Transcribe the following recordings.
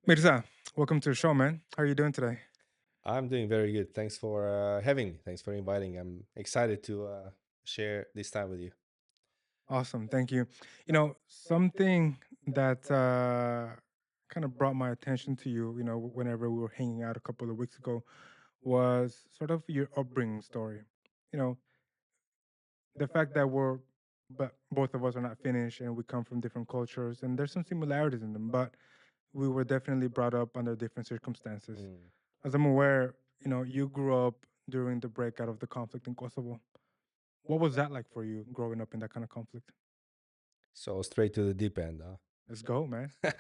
Mirza, welcome to the show, man. How are you doing today? I'm doing very good. Thanks for having me. Thanks for inviting. I'm excited to share this time with you. Awesome, thank you. Something that kind of brought my attention to you, whenever we were hanging out a couple of weeks ago, was sort of your upbringing story. You know, the fact that but both of us are not Finnish and we come from different cultures, and there's some similarities in them, but we were definitely brought up under different circumstances. Mm. As I'm aware, you grew up during the breakout of the conflict in Kosovo. What was that like for you growing up in that kind of conflict? So straight to the deep end, Let's go, man. huh?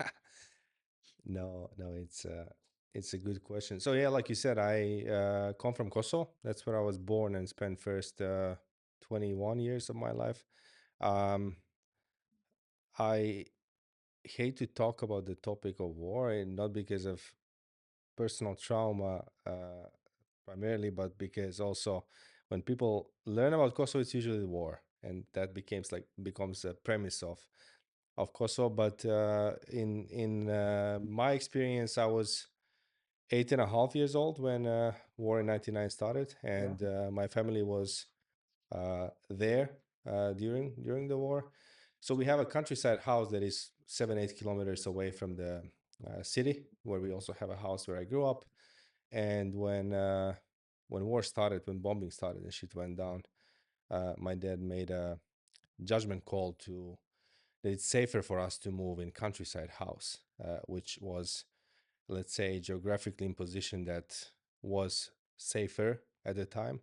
No, it's a good question. So yeah, like you said, I come from Kosovo. That's where I was born and spent first 21 years of my life. Um, I hate to talk about the topic of war, and not because of personal trauma primarily, but because also when people learn about Kosovo, it's usually the war, and that becomes a premise of Kosovo. But in my experience, I was 8.5 years old when war in '99 started, Yeah. and my family was there during the war. So we have a countryside house that is 7-8 kilometers away from the city, where we also have a house where I grew up. And when war started, when bombing started and shit went down, my dad made a judgment call to that it's safer for us to move in countryside house, which was, let's say, geographically in position that was safer at the time.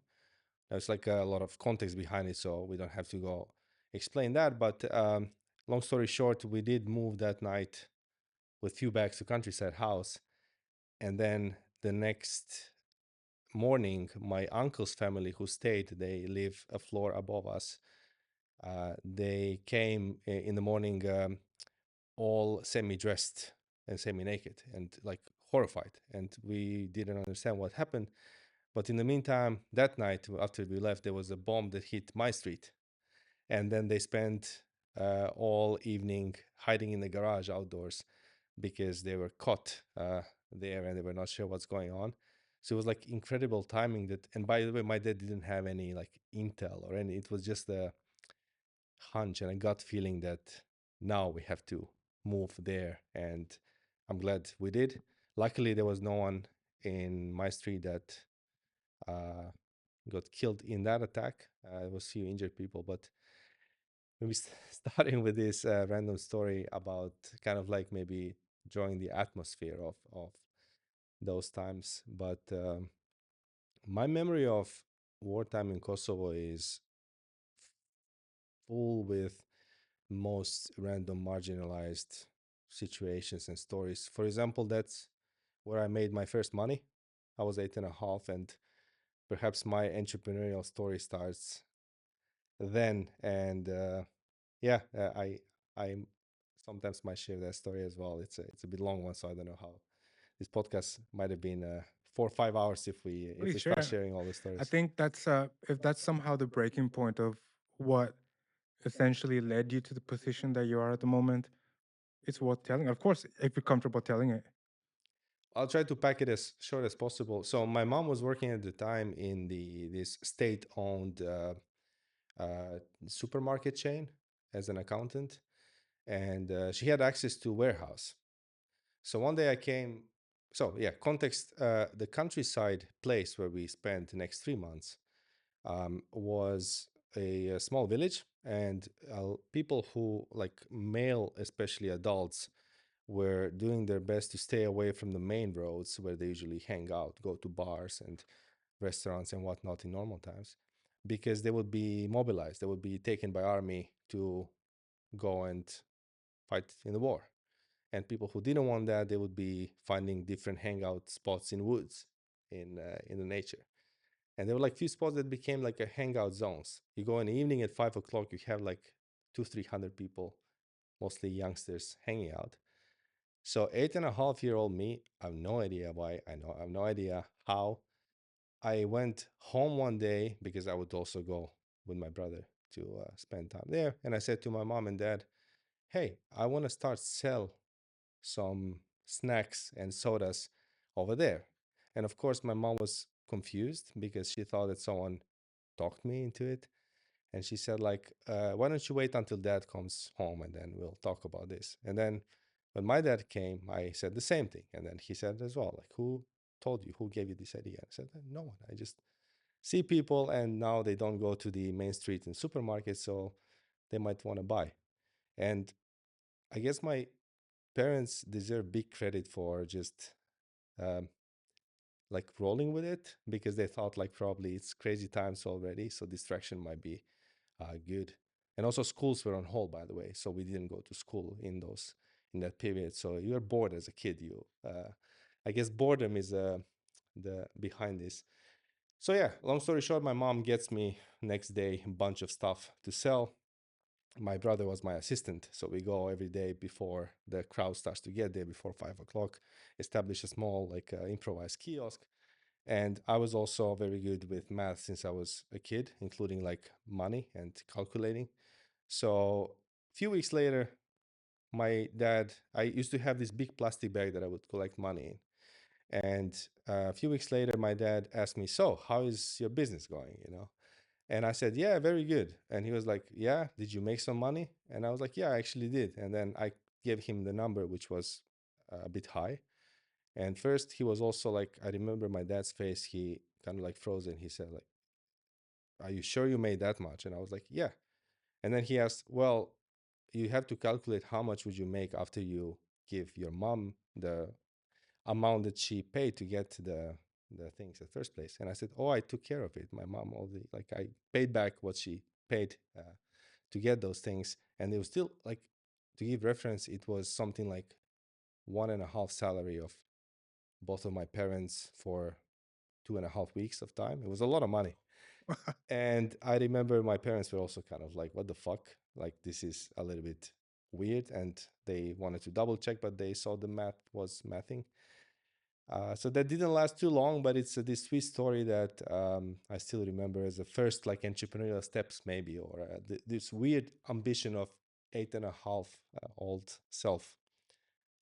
There's like a lot of context behind it, so we don't have to go explain that. But long story short, we did move that night with few bags to countryside house, and then the next morning, my uncle's family who stayed, they live a floor above us. They came in the morning, all semi-dressed and semi-naked and like horrified, and we didn't understand what happened. But in the meantime, that night after we left, there was a bomb that hit my street, and then they spent all evening hiding in the garage outdoors because they were caught there and they were not sure what's going on. So it was like incredible timing that. And by the way, my dad didn't have any like intel or any. It was just a hunch and a gut feeling that now we have to move there, and I'm glad we did. Luckily, there was no one in my street that uh, got killed in that attack. There was few injured people, but maybe starting with this random story about kind of like maybe drawing the atmosphere of those times. But my memory of wartime in Kosovo is full with most random marginalized situations and stories. For example, that's where I made my first money. I was 8.5, and perhaps my entrepreneurial story starts then. And yeah, I sometimes might share that story as well. It's a bit long one, so I don't know how this podcast might have been 4 or 5 hours if Please we start share. sharing all the I stories. think that's if that's somehow the breaking point of what essentially led you to the position that you are at the moment, it's worth telling. Of course, if you're comfortable telling it. I'll try to pack it as short as possible. So my mom was working at the time in the this state-owned uh, supermarket chain as an accountant, and she had access to warehouse. So one day I came. So yeah, context: the countryside place where we spent the next 3 months was a small village, and people who like male, especially adults, were doing their best to stay away from the main roads where they usually hang out, go to bars and restaurants and whatnot in normal times, because they would be mobilized. They would be taken by army to go and fight in the war. And people who didn't want that, they would be finding different hangout spots in woods, in the nature. And there were like few spots that became like a hangout zones. You go in the evening at 5 o'clock, you have like 200-300 people, mostly youngsters, hanging out. So 8.5-year-old me, I have no idea why. I have no idea how. I went home one day because I would also go with my brother to spend time there. And I said to my mom and dad, "Hey, I want to start sell some snacks and sodas over there. And of course, my mom was confused because she thought that someone talked me into it. And she said, like, why don't you wait until dad comes home and then we'll talk about this. And then when my dad came, I said the same thing. And then he said as well, like, who told you? Who gave you this idea? I said, no one. I just see people and now they don't go to the main street and supermarket, so they might want to buy. And I guess my parents deserve big credit for just um, like rolling with it because they thought like probably it's crazy times already, so distraction might be good. And also schools were on hold, by the way, so we didn't go to school in that period. So you were bored as a kid. I guess boredom is the behind this. So yeah, long story short, my mom gets me next day a bunch of stuff to sell. My brother was my assistant, so we go every day before the crowd starts to get there, before 5 o'clock, establish a small like improvised kiosk. And I was also very good with math since I was a kid, including like money and calculating. So a few weeks later, my dad, I used to have this big plastic bag that I would collect money in. And a few weeks later, my dad asked me, so how is your business going? And I said, yeah, very good. And he was like, yeah, did you make some money? And I was like, yeah, I actually did. And then I gave him the number, which was a bit high. And first, he was also like, I remember my dad's face. He kind of like froze and he said, like, are you sure you made that much? And I was like, yeah. And then he asked, well, you have to calculate how much would you make after you give your mom the amount that she paid to get the things at first place. And I said, oh, I took care of it. My mom already, like, I paid back what she paid to get those things. And it was still like, to give reference, it was something like 1.5 salary of both of my parents for 2.5 weeks of time. It was a lot of money. And I remember my parents were also kind of like, what the fuck? Like, this is a little bit weird. And they wanted to double check, but they saw the math was mathing. So that didn't last too long, but it's this sweet story that I still remember as the first like entrepreneurial steps, maybe, or this weird ambition of 8.5 old self.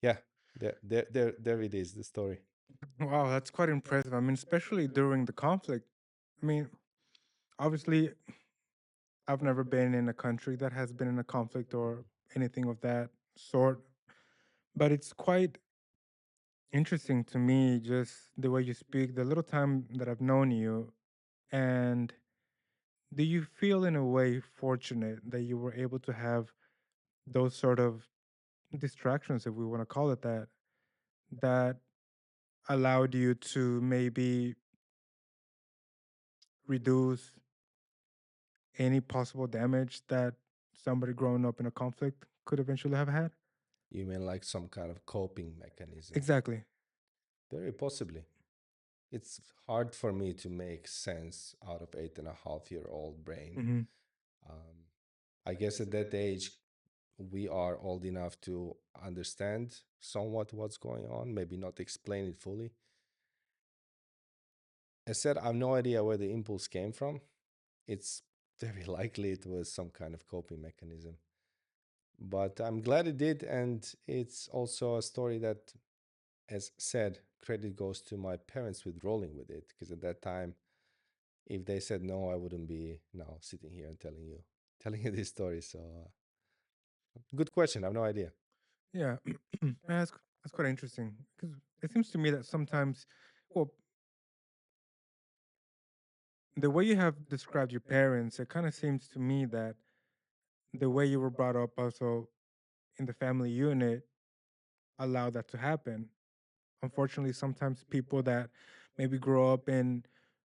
Yeah, there it is, the story. Wow, that's quite impressive. I mean, especially during the conflict. I mean, obviously, I've never been in a country that has been in a conflict or anything of that sort, but it's quite interesting to me just the way you speak, the little time that I've known you. And do you feel in a way fortunate that you were able to have those sort of distractions, if we want to call it that, that allowed you to maybe reduce any possible damage that somebody growing up in a conflict could eventually have had? You mean like some kind of coping mechanism? Exactly. Very possibly. It's hard for me to make sense out of 8.5-year-old brain. Hmm. Um, I guess at that age, we are old enough to understand somewhat what's going on, maybe not explain it fully. I said, I have no idea where the impulse came from. It's very likely it was some kind of coping mechanism. But I'm glad it did. And it's also a story that, as said, credit goes to my parents with rolling with it. Because at that time, if they said no, I wouldn't be now sitting here and telling you this story. So, good question. I have no idea. Yeah, that's quite interesting because it seems to me that sometimes, well, the way you have described your parents, it kind of seems to me that the way you were brought up also in the family unit allowed that to happen. Unfortunately, sometimes people that maybe grow up in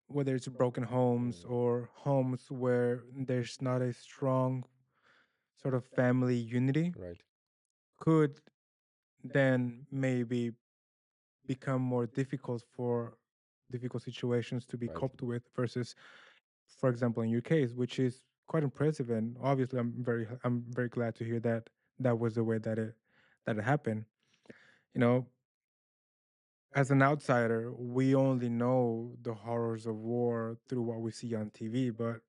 whether it's broken homes Mm, or homes where there's not a strong sort of family unity right. could then maybe become more difficult for difficult situations to be Right. coped with versus, for example, in your case, which is quite impressive. And obviously I'm very glad to hear that that was the way that it happened. You know, as an outsider, we only know the horrors of war through what we see on TV, but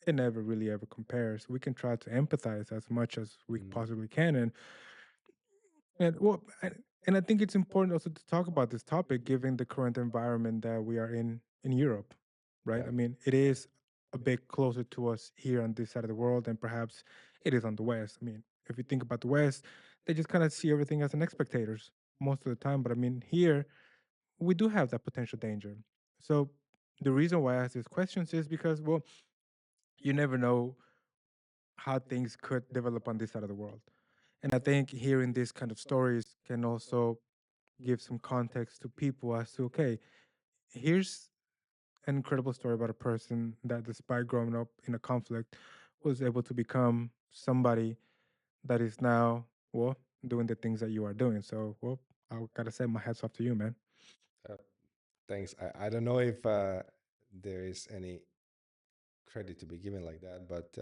it never really ever compares. We can try to empathize as much as we Mm, possibly can, and well, And I think it's important also to talk about this topic given the current environment that we are in Europe, right? Yeah. I mean, it is a bit closer to us here on this side of the world than perhaps it is on the West. I mean, if you think about the West, they just kind of see everything as an spectators most of the time. But I mean, here we do have that potential danger. So the reason why I ask these questions is because, well, you never know how things could develop on this side of the world. And I think hearing these kind of stories can also give some context to people as to, okay, here's an incredible story about a person that, despite growing up in a conflict, was able to become somebody that is now, well, doing the things that you are doing. So, well, I gotta say my hats off to you, man. Uh, Thanks. I don't know if there is any credit to be given like that, but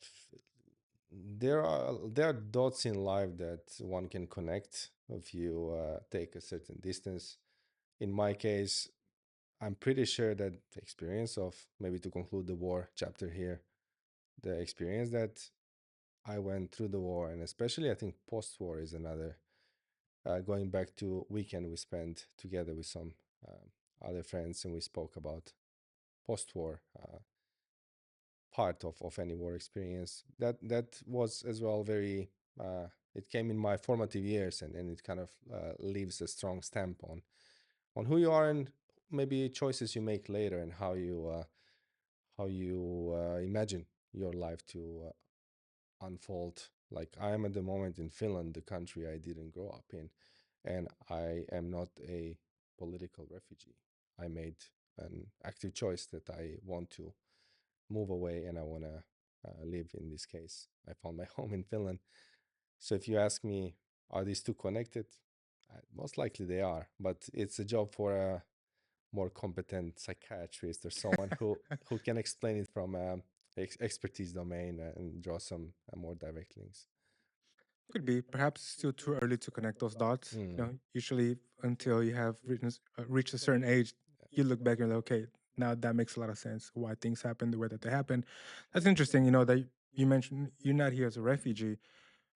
f- there are dots in life that one can connect if you take a certain distance. In my case, I'm pretty sure that the experience of, maybe to conclude the war chapter here, the experience that I went through the war, and especially I think post-war is another. Going back to weekend we spent together with some other friends, and we spoke about post-war part of any war experience. That was as well very. It came in my formative years, and it kind of leaves a strong stamp on who you are, and maybe choices you make later, and how you imagine your life to unfold. Like I am at the moment in Finland, the country I didn't grow up in, and I am not a political refugee. I made an active choice that I want to move away, and I want to live. In this case, I found my home in Finland. So if you ask me, are these two connected? Most likely they are, but it's a job for a more competent psychiatrist or someone who can explain it from expertise domain and draw some more direct links. Could be. Perhaps it's still too early to connect those dots. Mm. You know, usually until you have reached a certain age, you look back and you're like, okay, now that makes a lot of sense why things happen the way that they happen. That's interesting. You know, that you mentioned you're not here as a refugee.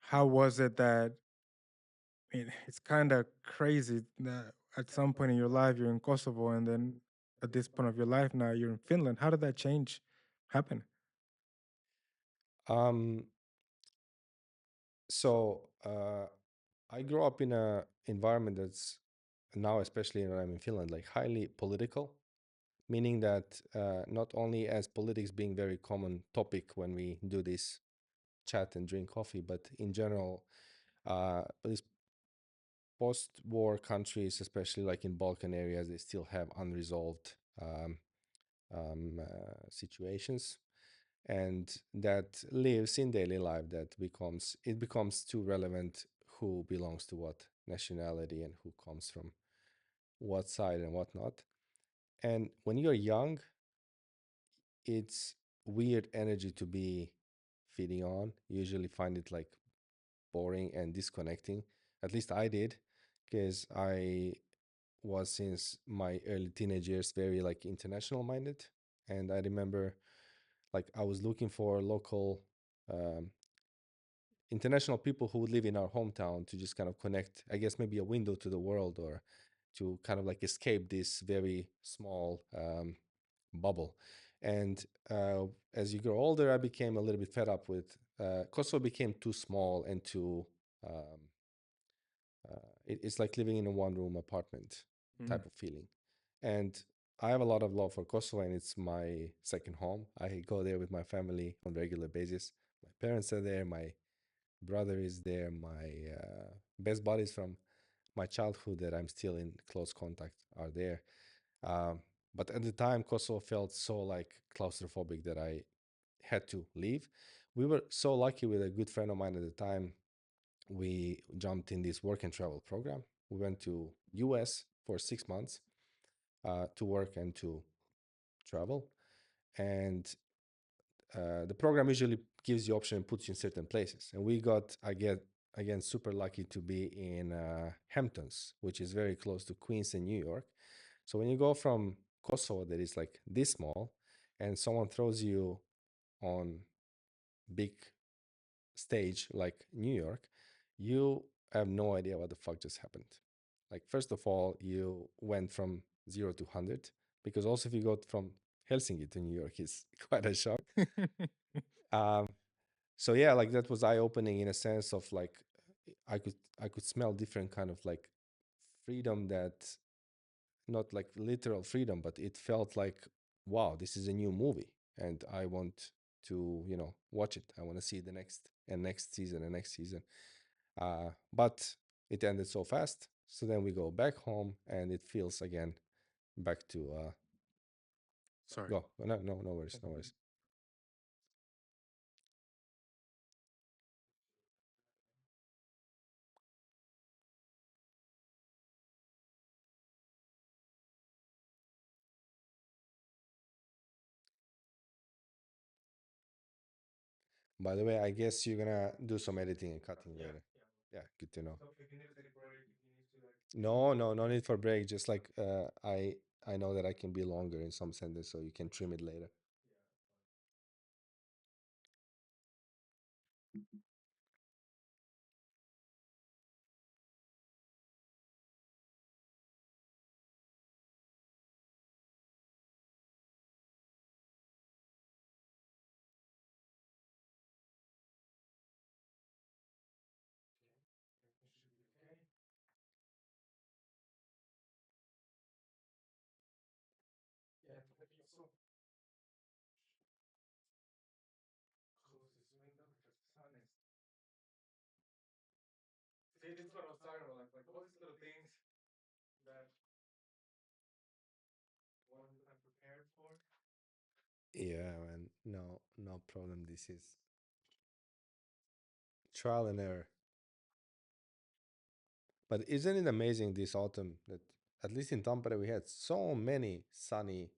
How was it that, I mean, it's kind of crazy that at some point in your life you're in Kosovo and then at this point of your life now you're in Finland. How did that change happen? Um, so I grew up in a environment that's now, especially when I'm in Finland, like highly political, meaning that not only as politics being very common topic when we do this chat and drink coffee, but in general, these post-war countries, especially like in Balkan areas, they still have unresolved situations, and that lives in daily life. That becomes too relevant. Who belongs to what nationality and who comes from what side and whatnot. And when you're young, it's weird energy to be feeding on. You usually find it like boring and disconnecting. At least I did, because I was since my early teenage years very like international minded, and I remember like I was looking for local um, international people who would live in our hometown to just kind of connect, I guess maybe a window to the world, or to kind of like escape this very small bubble. And as you grow older, I became a little bit fed up with Kosovo. Became too small and too um, it's like living in a one room apartment Mm. type of feeling. And I have a lot of love for Kosovo, and it's my second home. I go there with my family on a regular basis. My parents are there, my brother is there, my best buddies from my childhood that I'm still in close contact are there. Um, but at the time, Kosovo felt so like claustrophobic that I had to leave. We were so lucky with a good friend of mine at the time. We jumped in this work and travel program. We went to US for 6 months to work and to travel. And the program usually gives you option and puts you in certain places. And we got, again, super lucky to be in Hamptons, which is very close to Queens and New York. So when you go from Kosovo, that is like this small, and someone throws you on big stage like New York, you I have no idea what the fuck just happened. Like, first of all, you went from 0 to 100, because also if you go from Helsinki to New York, is quite a shock. Um, so yeah, like that was eye opening in a sense of like I could smell different kind of like freedom, that not like literal freedom, but it felt like, wow, this is a new movie, and I want to watch it. I want to see the next season and next season. But it ended so fast. So then we go back home, and it feels again back to Sorry. go. No, no, no worries, no worries. By the way, I guess you're gonna do some editing and cutting later. Yeah, good to know. No, no, no need for break. Just like I know that I can be longer in some sentences, so you can trim it later. Yeah, man. No, no problem. This is trial and error. But isn't it amazing this autumn that at least in Tampere we had so many sunny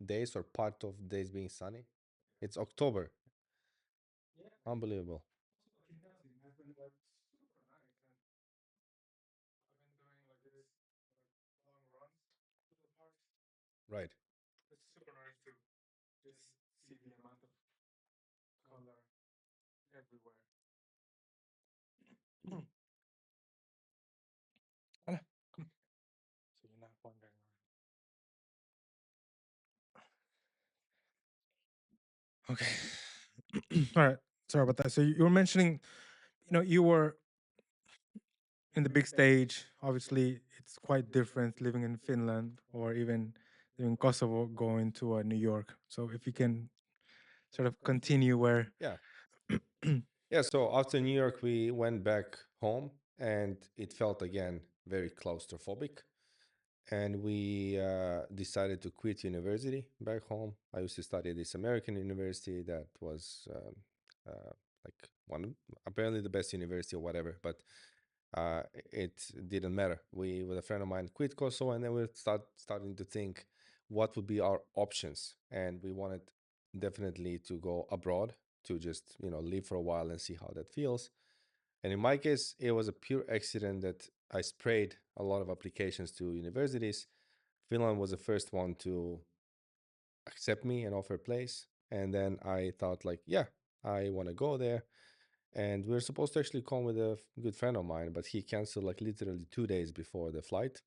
days, or part of days being sunny? It's October. Unbelievable. Right. So you're not wondering. Okay. All right. Sorry about that. So you were mentioning, you were in the big stage. Obviously, it's quite different living in Finland or even living in Kosovo, going to New York. So if you can sort of continue where. Yeah. Yeah. So after New York, we went back home, and it felt again very claustrophobic. And we decided to quit university back home. I used to study at this American university that was like one, apparently the best university or whatever, but it didn't matter. We, with a friend of mine, quit Kosovo, and then we starting to think what would be our options, and we wanted definitely to go abroad to just live for a while and see how that feels. And in my case, it was a pure accident that I sprayed a lot of applications to universities. Finland was the first one to accept me and offer a place. And then I thought, like, yeah, I want to go there. And we were supposed to actually come with a good friend of mine, but he canceled like literally 2 days before the flight.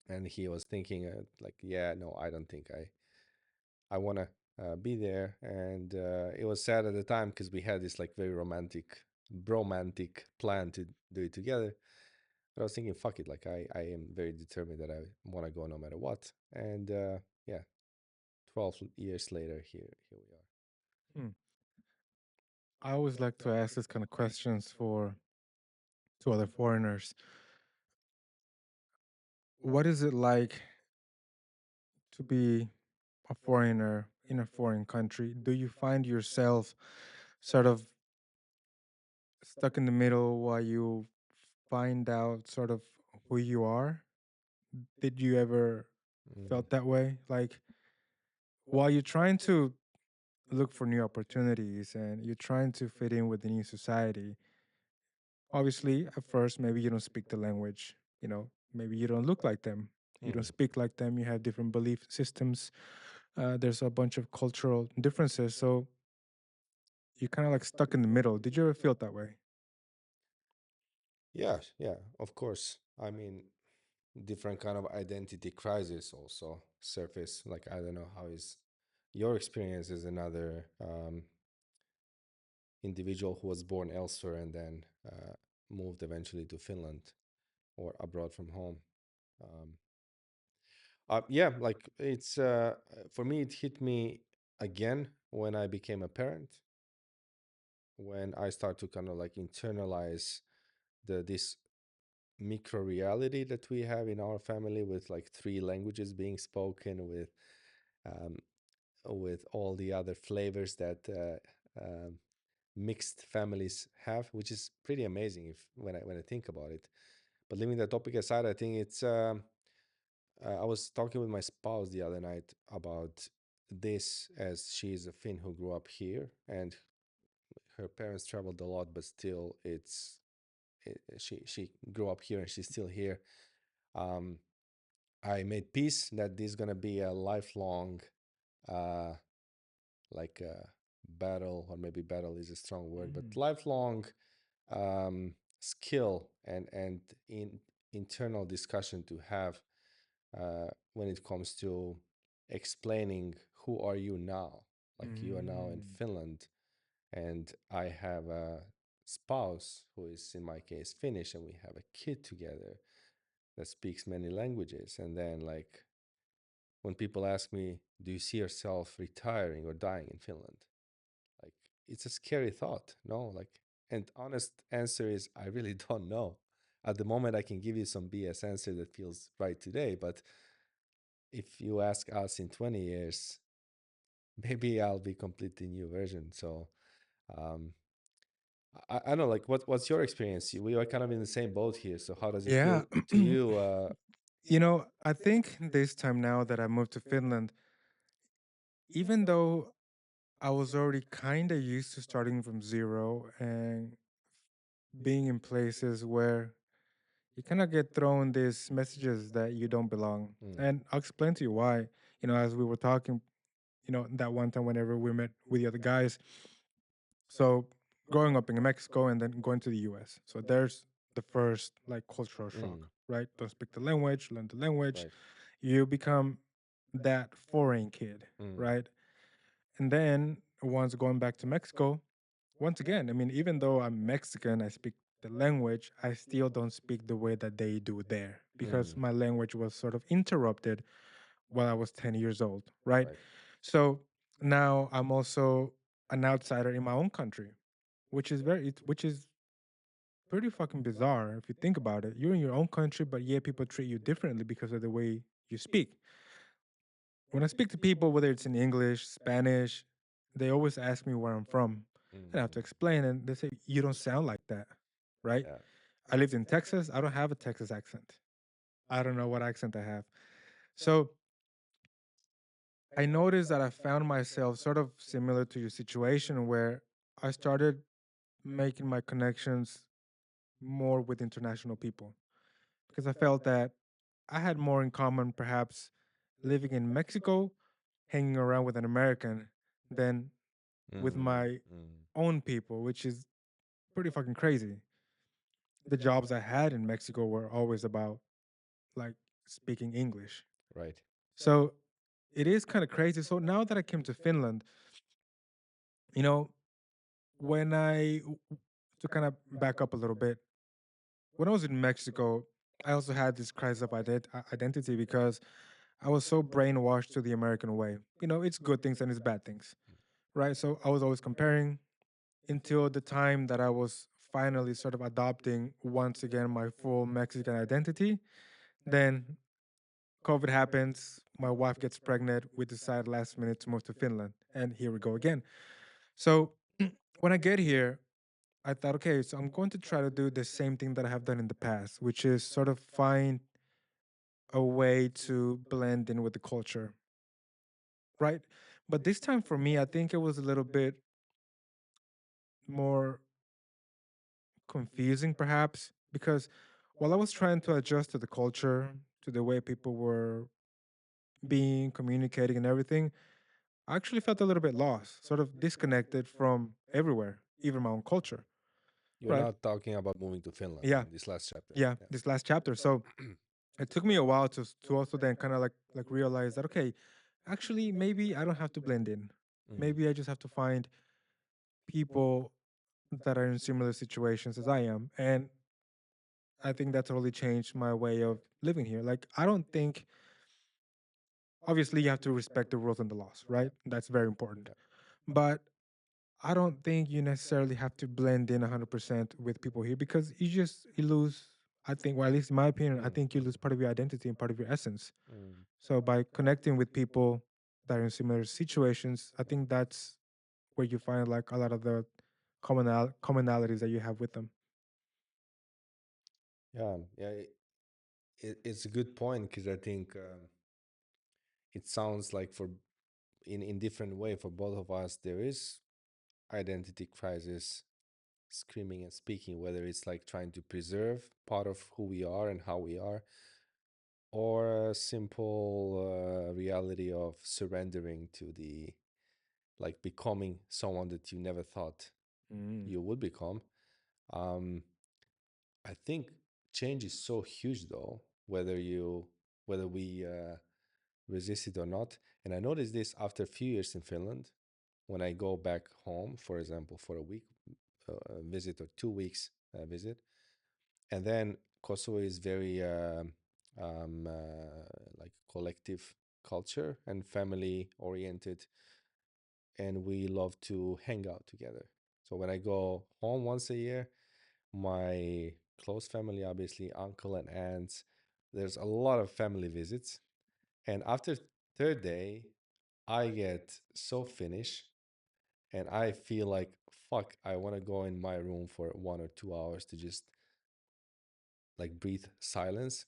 And he was thinking, like, yeah, no, I don't think I want to be there. And it was sad at the time because we had this like very romantic, bromantic plan to do it together. But I was thinking, fuck it, like I am very determined that I want to go no matter what. And yeah, 12 years later, here we are. Hmm. I always like to ask this kind of questions for to other foreigners. What is it like to be a foreigner in a foreign country? Do you find yourself sort of stuck in the middle while you find out sort of who you are? Did you ever Mm. felt that way? Like while you're trying to look for new opportunities and you're trying to fit in with the new society, obviously at first maybe you don't speak the language, maybe you don't look like them, you don't Mhm. speak like them, you have different belief systems, there's a bunch of cultural differences, so you're kind of like stuck in the middle. Did you ever feel that way? Yeah, yeah, of course. I mean, different kind of identity crisis also surface. Like, I don't know how is your experience as another individual who was born elsewhere and then moved eventually to Finland or abroad from home. Um, yeah, like it's for me, it hit me again when I became a parent, when I start to kind of like internalize this micro reality that we have in our family with like three languages being spoken um, with all the other flavors that mixed families have, which is pretty amazing if when I think about it. But leaving that topic aside, I think it's I was talking with my spouse the other night about this, as she's a Finn who grew up here and her parents traveled a lot, but still she grew up here and she's still here. Um, I made peace that this is gonna be a lifelong uh, like battle, or maybe battle is a strong word, but Mhm. lifelong skill and internal discussion to have when it comes to explaining who are you now. Like, you are now in Mm. Finland, and I have a spouse who is, in my case, Finnish, and we have a kid together that speaks many languages. And then, like, when people ask me, "Do you see yourself retiring or dying in Finland?" Like, it's a scary thought, no? Like, and honest answer is, I really don't know. At the moment, I can give you some BS answer that feels right today, but if you ask us in 20 years, maybe I'll be completely new version. So um, I don't know, like, what's your experience? We are kind of in the same boat here. So how does it Yeah. feel to you? I think this time now that I moved to Finland, even though I was already kind of used to starting from zero and being in places where you kind of get thrown these messages that you don't belong. Mm, And I'll explain to you why. As we were talking, that one time whenever we met with the other guys. So growing up in Mexico and then going to the US. So there's the first like cultural shock, mm, right? Don't speak the language, learn the language. right. You become that foreign kid, Mm, right? And then once going back to Mexico, once again, I mean, even though I'm Mexican, I speak the language, I still don't speak the way that they do there because mm, my language was sort of interrupted while I was 10 years old, right? right. So now I'm also an outsider in my own country, which is pretty fucking bizarre if you think about it. You're in your own country, but yet people treat you differently because of the way you speak. When I speak to people, whether it's in English, Spanish, they always ask me where I'm from. And I have to Mm, explain, and they say, "You don't sound like that," right? yeah. I lived in Texas. I don't have a Texas accent. I don't know what accent I have. So I noticed that I found myself sort of similar to your situation where I started making my connections more with international people because I felt that I had more in common, perhaps living in Mexico, hanging around with an American, than with Mm, my mm, own people, which is pretty fucking crazy. The jobs I had in Mexico were always about like speaking English. right. So it is kind of crazy. So now that I came to Finland, you know, when to kind of back up a little bit, when I was in Mexico, I also had this crisis of identity because I was so brainwashed to the American way. It's good things and it's bad things, right? So I was always comparing until the time that I was finally sort of adopting once again my full Mexican identity. Then COVID happens, my wife gets pregnant, we decide last minute to move to Finland, and here we go again. So when I get here, I thought, okay, so I'm going to try to do the same thing that I have done in the past, which is sort of find a way to blend in with the culture, right? But this time for me, I think it was a little bit more confusing, perhaps, because while I was trying to adjust to the culture, to the way people were being, communicating, and everything, I actually felt a little bit lost, sort of disconnected from everywhere, even my own culture. You're Right. not talking about moving to Finland Yeah. in this last chapter. Yeah. Yeah. This last chapter. So it took me a while to also then kind of like realize that okay, actually maybe I don't have to blend in. Mm. Maybe I just have to find people that are in similar situations as I am. And I think that totally changed my way of living here. Like I don't think obviously you have to respect the rules and the laws, right? That's very important. Yeah. But I don't think you necessarily have to blend in 100% with people here because you lose I think well at least in my opinion, I Mm, think you mm, lose part of your identity and part of your essence. mm. So by connecting with people that are in similar situations, I think that's where you find like a lot of the commonalities that you have with them. Yeah, yeah. It's a good point because I think it sounds like for in different way for both of us there is identity crisis screaming and speaking, whether it's like trying to preserve part of who we are and how we are, or a simple reality of surrendering to the like becoming someone that you never thought Mm. you would become. Um, I think change is so huge though, whether we resist it or not. And I noticed this after a few years in Finland. When I go back home, for example, for a week visit or 2 weeks visit, and then Kosovo is very like collective culture and family oriented, and we love to hang out together. So when I go home once a year, my close family, obviously uncle and aunts, there's a lot of family visits, and after third day, I get so finished and I feel like fuck, I want to go in my room for 1 or 2 hours to just like breathe silence,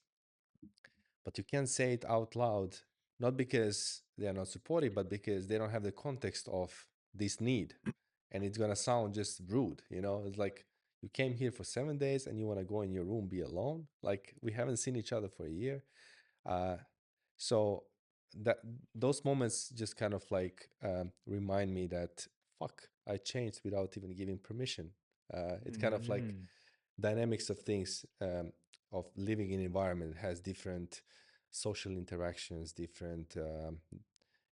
but you can't say it out loud, not because they are not supportive, but because they don't have the context of this need. And it's gonna sound just rude, you know? It's like you came here for 7 days and you want to go in your room, be alone. Like we haven't seen each other for a year. Uh, so that those moments just kind of like remind me that fuck, I changed without even giving permission. It's kind of like Mm. dynamics of things, of living in environment has different social interactions, different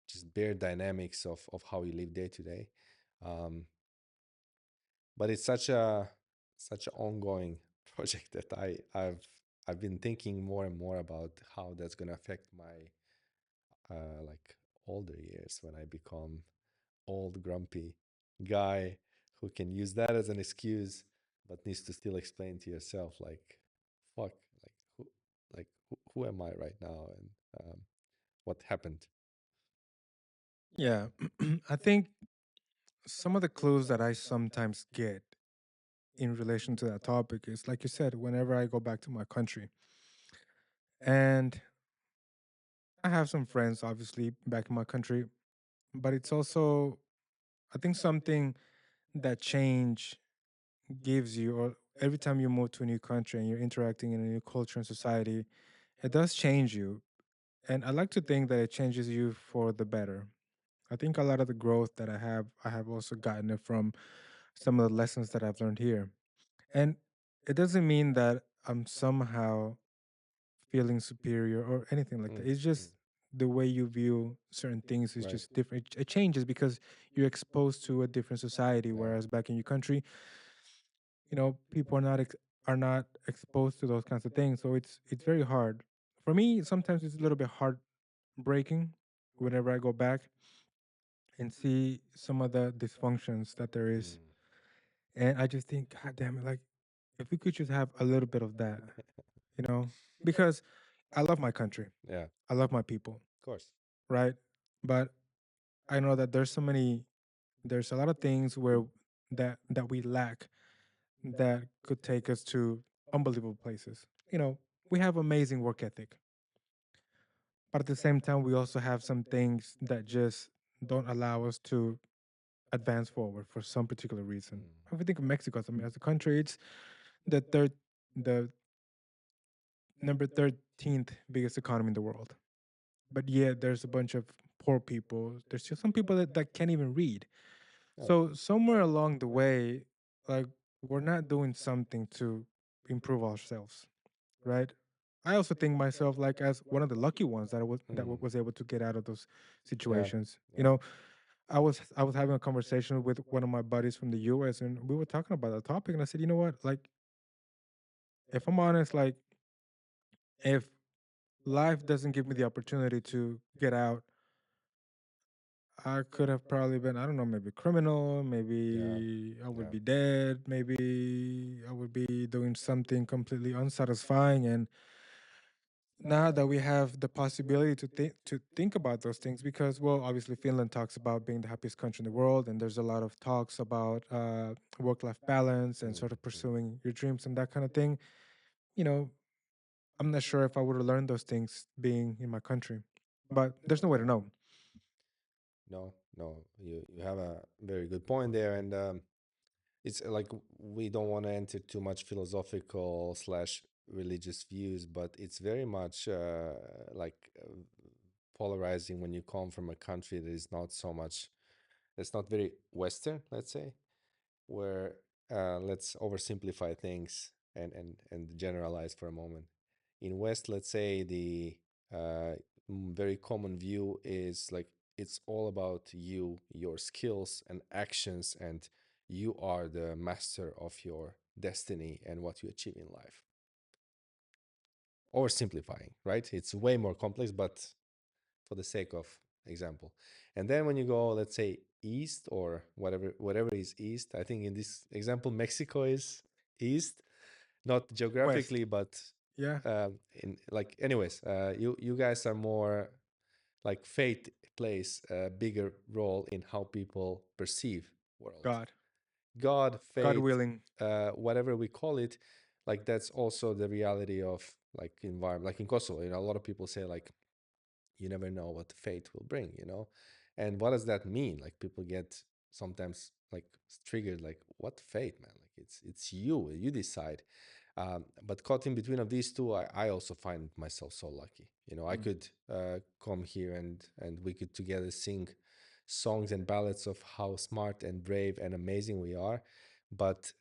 just bare dynamics of how you live day to day. Um, but it's such an ongoing project that I've been thinking more and more about how that's going to affect my like older years when I become old grumpy guy who can use that as an excuse but needs to still explain to yourself like fuck, who who am I right now, and what happened. Yeah. I think some of the clues that I sometimes get in relation to that topic is like you said, whenever I go back to my country, and I have some friends obviously back in my country, but it's also, I think, something that change gives you, or every time you move to a new country and you're interacting in a new culture and society, it does change you. And I like to think that it changes you for the better. I think a lot of the growth that I have also gotten it from some of the lessons that I've learned here. And it doesn't mean that I'm somehow feeling superior or anything like that. Mm, It's mm, just the way you view certain things is right. just different. It changes because you're exposed to a different society. Yeah. Whereas back in your country, people are not exposed to those kinds of things. So it's very hard for me. Sometimes it's a little bit heartbreaking whenever I go back and see some of the dysfunctions that there is, Mm. and I just think, God damn it, like if we could just have a little bit of that, you know, because I love my country, Yeah, of I love my people, course. right? But I know that there's a lot of things where that we lack that could take us to unbelievable places. We have amazing work ethic, but at the same time, we also have some things that just don't allow us to advance forward for some particular reason. Mm. If we think of Mexico, I mean, as a country, it's the third, the number 13th biggest economy in the world. But yet, there's a bunch of poor people. There's just some people that can't even read. Yeah. So somewhere along the way, like we're not doing something to improve ourselves, right? I also think myself like as one of the lucky ones that Mm, was able to get out of those yeah, situations. You yeah. know, I was having a conversation with one of my buddies from the US, and we were talking about the topic, and I said, you know what, like, if I'm honest, like, if life doesn't give me the opportunity to get out, I could have probably been, I don't know, maybe criminal, Yeah, maybe I would yeah. be dead, maybe I would be doing something completely unsatisfying. And now that we have the possibility to think about those things, because, well, obviously Finland talks about being the happiest country in the world, and there's a lot of talks about work-life balance and Mm, sort of mm. pursuing your dreams and that kind of thing. You know, I'm not sure if I would have learned those things being in my country, but there's no way to Yeah. know. No, no, you have a very good point there, and it's like we don't want to enter too much philosophical slash religious views, but it's very much like polarizing when you come from a country that is not so much, that's not very Western, let's say, where let's oversimplify things and generalize for a moment. In West, let's say the very common view is like it's all about you, your skills and actions, and you are the master of your destiny and what you achieve in life. Oversimplifying, right? It's way more complex, but for the sake of example. And then when you go, let's say east or whatever is east, I think in this example Mexico is east, not West, geographically, but yeah. in like anyways, you guys are more like fate plays a bigger role in how people perceive world. God, God, God fate, willing. whatever we call it, like that's also the reality of like environment. Like in Kosovo, a lot of people say like you never know what fate will bring. And what does that mean? Like people get sometimes like triggered, like what fate, man? Like it's you decide. But caught in between of these two, I also find myself so lucky. I Mm. could come here and we could together sing songs and ballads of how smart and brave and amazing we are. But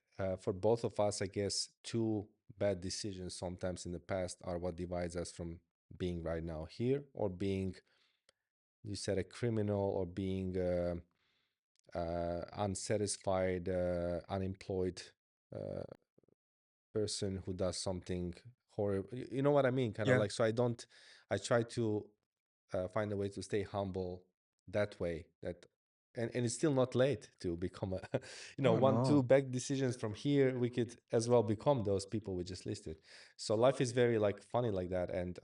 for both of us, I guess two bad decisions sometimes in the past are what divides us from being right now here, or being, you said, a criminal, or being unsatisfied, unemployed uh, person who does something horrible. You know what I mean? Kind of Yeah. like, so I try to find a way to stay humble that way. And it's still not late to become a, Oh one, two no. bad decisions from here, we could as well become those people we just listed. So life is very like funny like that. And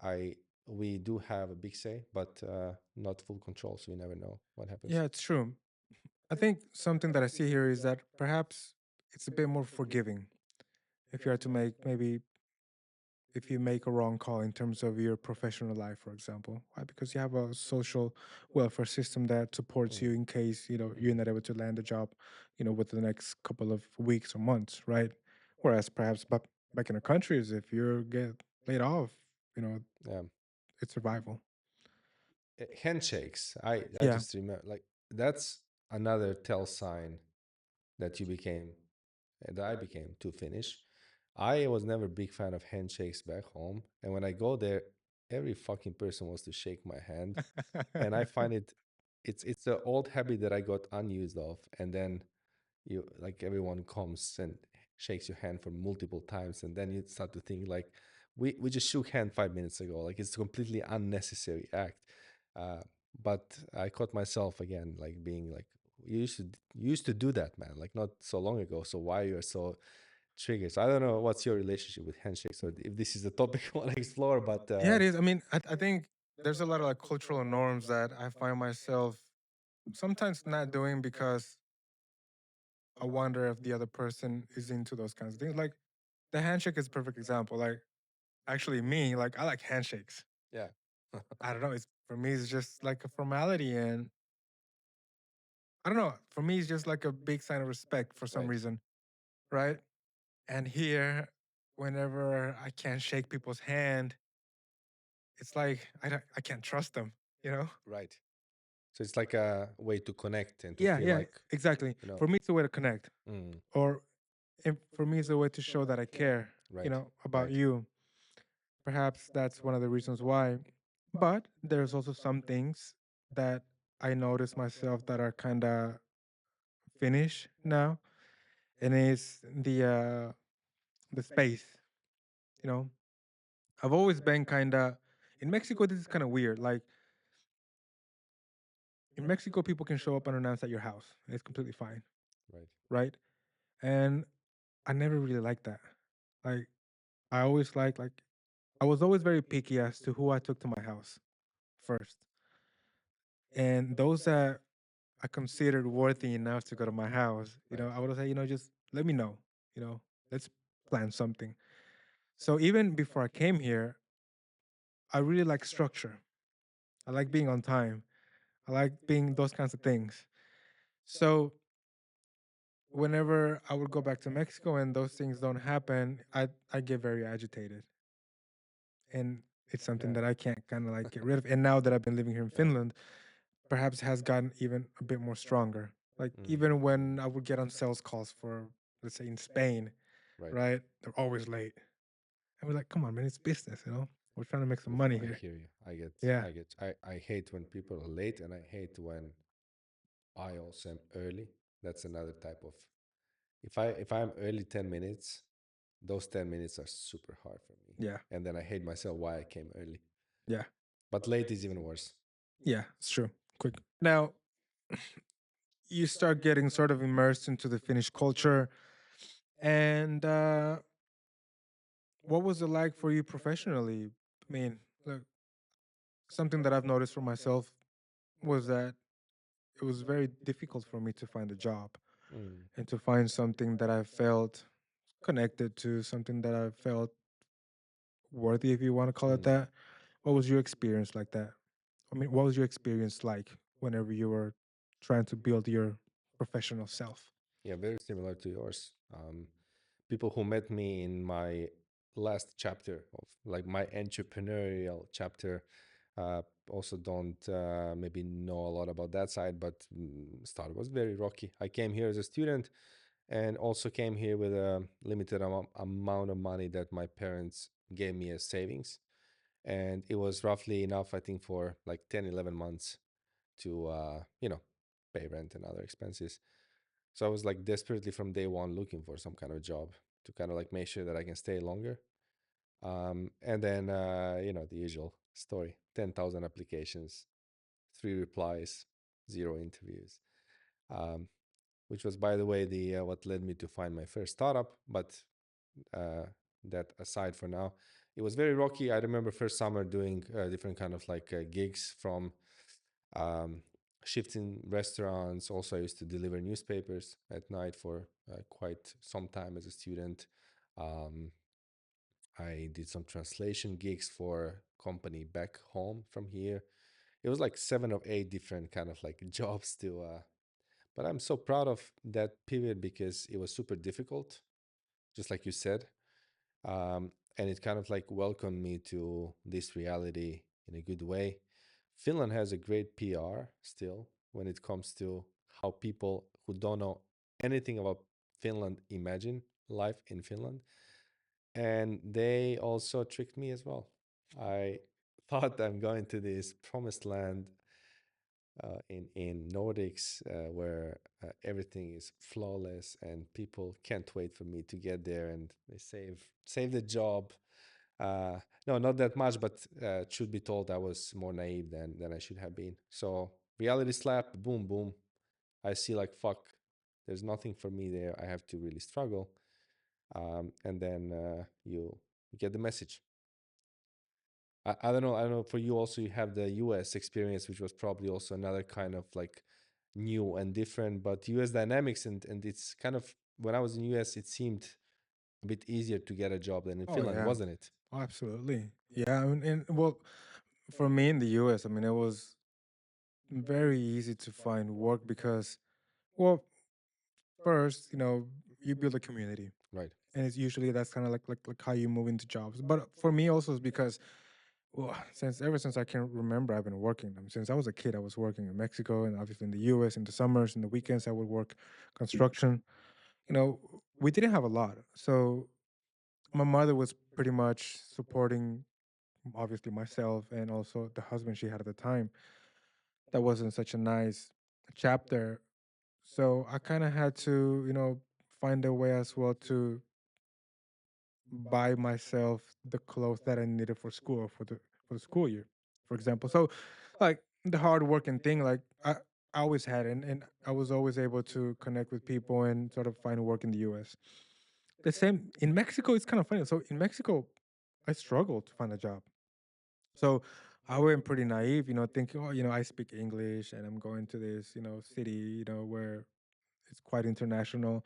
we do have a big say, but not full control. So you never know what happens. Yeah, it's true. I think something that I see here is that perhaps it's a bit more forgiving if you are to make, maybe, if you make a wrong call in terms of your professional life, for example. Why? Because you have a social welfare system that supports you Mm, in case, you're not able to land a job, within the next couple of weeks or months, right? Whereas perhaps back in the countries, if you get laid off, you know, yeah. it's survival. Handshakes. I Yeah. just remember, like, that's another tell sign that you became, that I became too Finnish. I was never a big fan of handshakes back home, and when I go there, every fucking person wants to shake my hand, and I find it's the old habit that I got unused of, and then you like everyone comes and shakes your hand for multiple times, and then you start to think like we just shook hand 5 minutes ago, like it's a completely unnecessary act. uh, but I caught myself again like being like, you used to do that, man, like not so long ago, so why you're so triggered? So I don't know what's your relationship with handshakes, or if this is the topic I want to explore, but Yeah, it is. I mean, I think there's a lot of like cultural norms that I find myself sometimes not doing because I wonder if the other person is into those kinds of things. Like the handshake is a perfect example. Like actually me, like I like handshakes. yeah. I don't know. It's for me, it's just like a formality, and I don't know. For me, it's just like a big sign of respect for some Right, reason, right? And here, whenever I can't shake people's hand, it's like I can't trust them. You know? right. So it's like a way to connect and to Yeah, feel yeah, like, exactly. you know For me, it's a way to connect. mm, Or and for me, it's a way to show that I care, Right. about Right. you. Perhaps that's one of the reasons why. But there's also some things that I notice myself that are kind of finished now, and it's the space. You know, I've always been kind of in Mexico. This is kind of weird. Like in Mexico, people can show up unannounced at your house. And it's completely fine, Right. right? And I never really liked that. Like I always like I was always very picky as to who I took to my house first. And those that I considered worthy enough to go to my house, Right. I would say, just let me know, let's plan something. So even before I came here, I really like structure. I like being on time. I like being those kinds of things. So whenever I would go back to Mexico and those things don't happen, I get very agitated. And it's something Yeah. that I can't kind of like get rid of. And now that I've been living here in Finland, perhaps has gotten even a bit more stronger. Like Mm. even when I would get on sales calls for, let's say in Spain, Right. right? They're always late. And we're like, come on, man, it's business, We're trying to make some Oof, money I here. hear you. I get. Yeah. I get. I hate when people are late, and I hate when I also am early. That's another type of. If I'm early 10 minutes, those 10 minutes are super hard for me, Yeah. and then I hate myself why I came early. Yeah. But late is even worse. Yeah. It's true. Quick. Now you start getting sort of immersed into the Finnish culture. And what was it like for you professionally? I mean, look, something that I've noticed for myself was that it was very difficult for me to find a job Mm. and to find something that I felt connected to, something that I felt worthy, if you want to call it Mm. that. What was your experience like that? I mean, what was your experience like whenever you were trying to build your professional self? Yeah, very similar to yours. People who met me in my last chapter of like my entrepreneurial chapter also don't maybe know a lot about that side, but start was very rocky. I came here as a student and also came here with a limited amount of money that my parents gave me as savings. And it was roughly enough, I think, for like 10, 11 months to, pay rent and other expenses. So I was like desperately from day one looking for some kind of job to kind of like make sure that I can stay longer. And then, the usual story, 10,000 applications, three replies, zero interviews, um, which was, by the way, the what led me to find my first startup. But uh, that aside for now, it was very rocky. I remember first summer doing different kind of like gigs from um, shifts in restaurants. Also, I used to deliver newspapers at night for quite some time as a student. Um, I did some translation gigs for company back home from here. It was like 7 or 8 different kind of like jobs to. But I'm so proud of that period because it was super difficult, just like you said, and it kind of like welcomed me to this reality in a good way. Finland has a great PR still when it comes to how people who don't know anything about Finland imagine life in Finland. And they also tricked me as well. I thought I'm going to this promised land in Nordics where everything is flawless and people can't wait for me to get there and they save the job. No, not that much, but should be told I was more naive than I should have been. So reality slap, boom, boom. I see like fuck. There's nothing for me there. I have to really struggle, and then you get the message. I don't know. I don't know. For you also, you have the U.S. experience, which was probably also another kind of like new and different. But U.S. dynamics and it's kind of when I was in U.S., it seemed a bit easier to get a job than in Oh Finland, yeah. wasn't it? Oh, absolutely. Yeah, and well, for me in the US, I mean, it was very easy to find work because, well, first, you build a community, Right. and it's usually that's kind of like how you move into jobs. But for me also is because, well, since ever since I can remember, I've been working. Since I was a kid, I was working in Mexico and obviously in the US. In the summers, in the weekends, I would work construction. we didn't have a lot. So my mother was pretty much supporting obviously myself and also the husband she had at the time. That wasn't such a nice chapter. So I kind of had to, find a way as well to buy myself the clothes that I needed for school for the school year, for example. So like the hard working thing, like I always had it, and I was always able to connect with people and sort of find work in the US. The same in Mexico, it's kind of funny. So in Mexico, I struggled to find a job. So I went pretty naive, thinking, oh, I speak English and I'm going to this, city, where it's quite international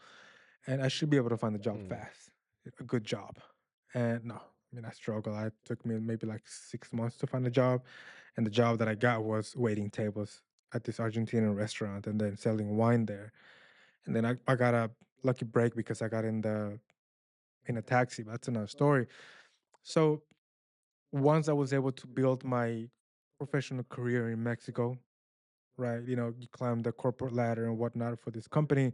and I should be able to find a job Mm, fast, a good job. And no, I mean, I struggled. It took me maybe like 6 months to find a job. And the job that I got was waiting tables at this Argentinian restaurant and then selling wine there. And then I got a lucky break because I got in a taxi. But that's another story. So once I was able to build my professional career in Mexico, right? You climb the corporate ladder and whatnot for this company.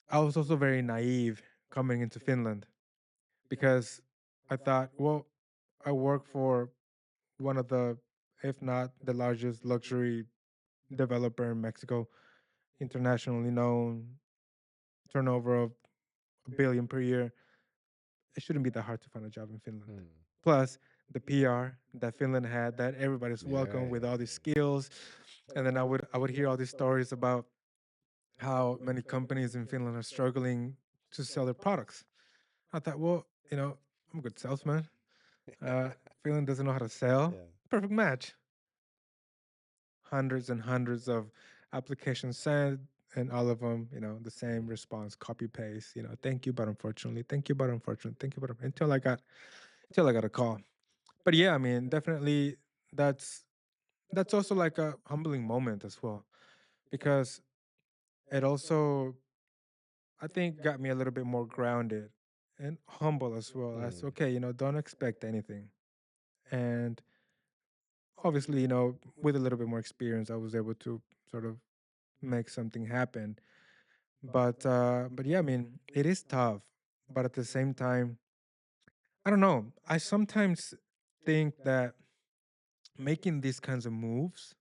I was also very naive coming into Finland because I thought, well, I work for one of the, if not the largest luxury developer in Mexico, internationally known, turnover of 1 billion per year. It shouldn't be that hard to find a job in Finland. mm. Plus, the PR that Finland had, that everybody's Yeah, welcome with yeah, all these skills. And then I would hear all these stories about how many companies in Finland are struggling to sell their products. I thought, well, I'm a good salesman. yeah. Finland doesn't know how to sell. Yeah. Perfect match. Hundreds and hundreds of applications sent, and all of them, the same response, copy paste. Thank you, but unfortunately, thank you, but unfortunately, thank you, but until I got a call. But yeah, I mean, definitely, that's that's also like a humbling moment as well because it also, I think, got me a little bit more grounded and humble as well. As Mm, okay, don't expect anything. And obviously, with a little bit more experience, I was able to sort of make something happen. But yeah, I mean, it is tough. But at the same time, I don't know. I sometimes think that making these kinds of moves,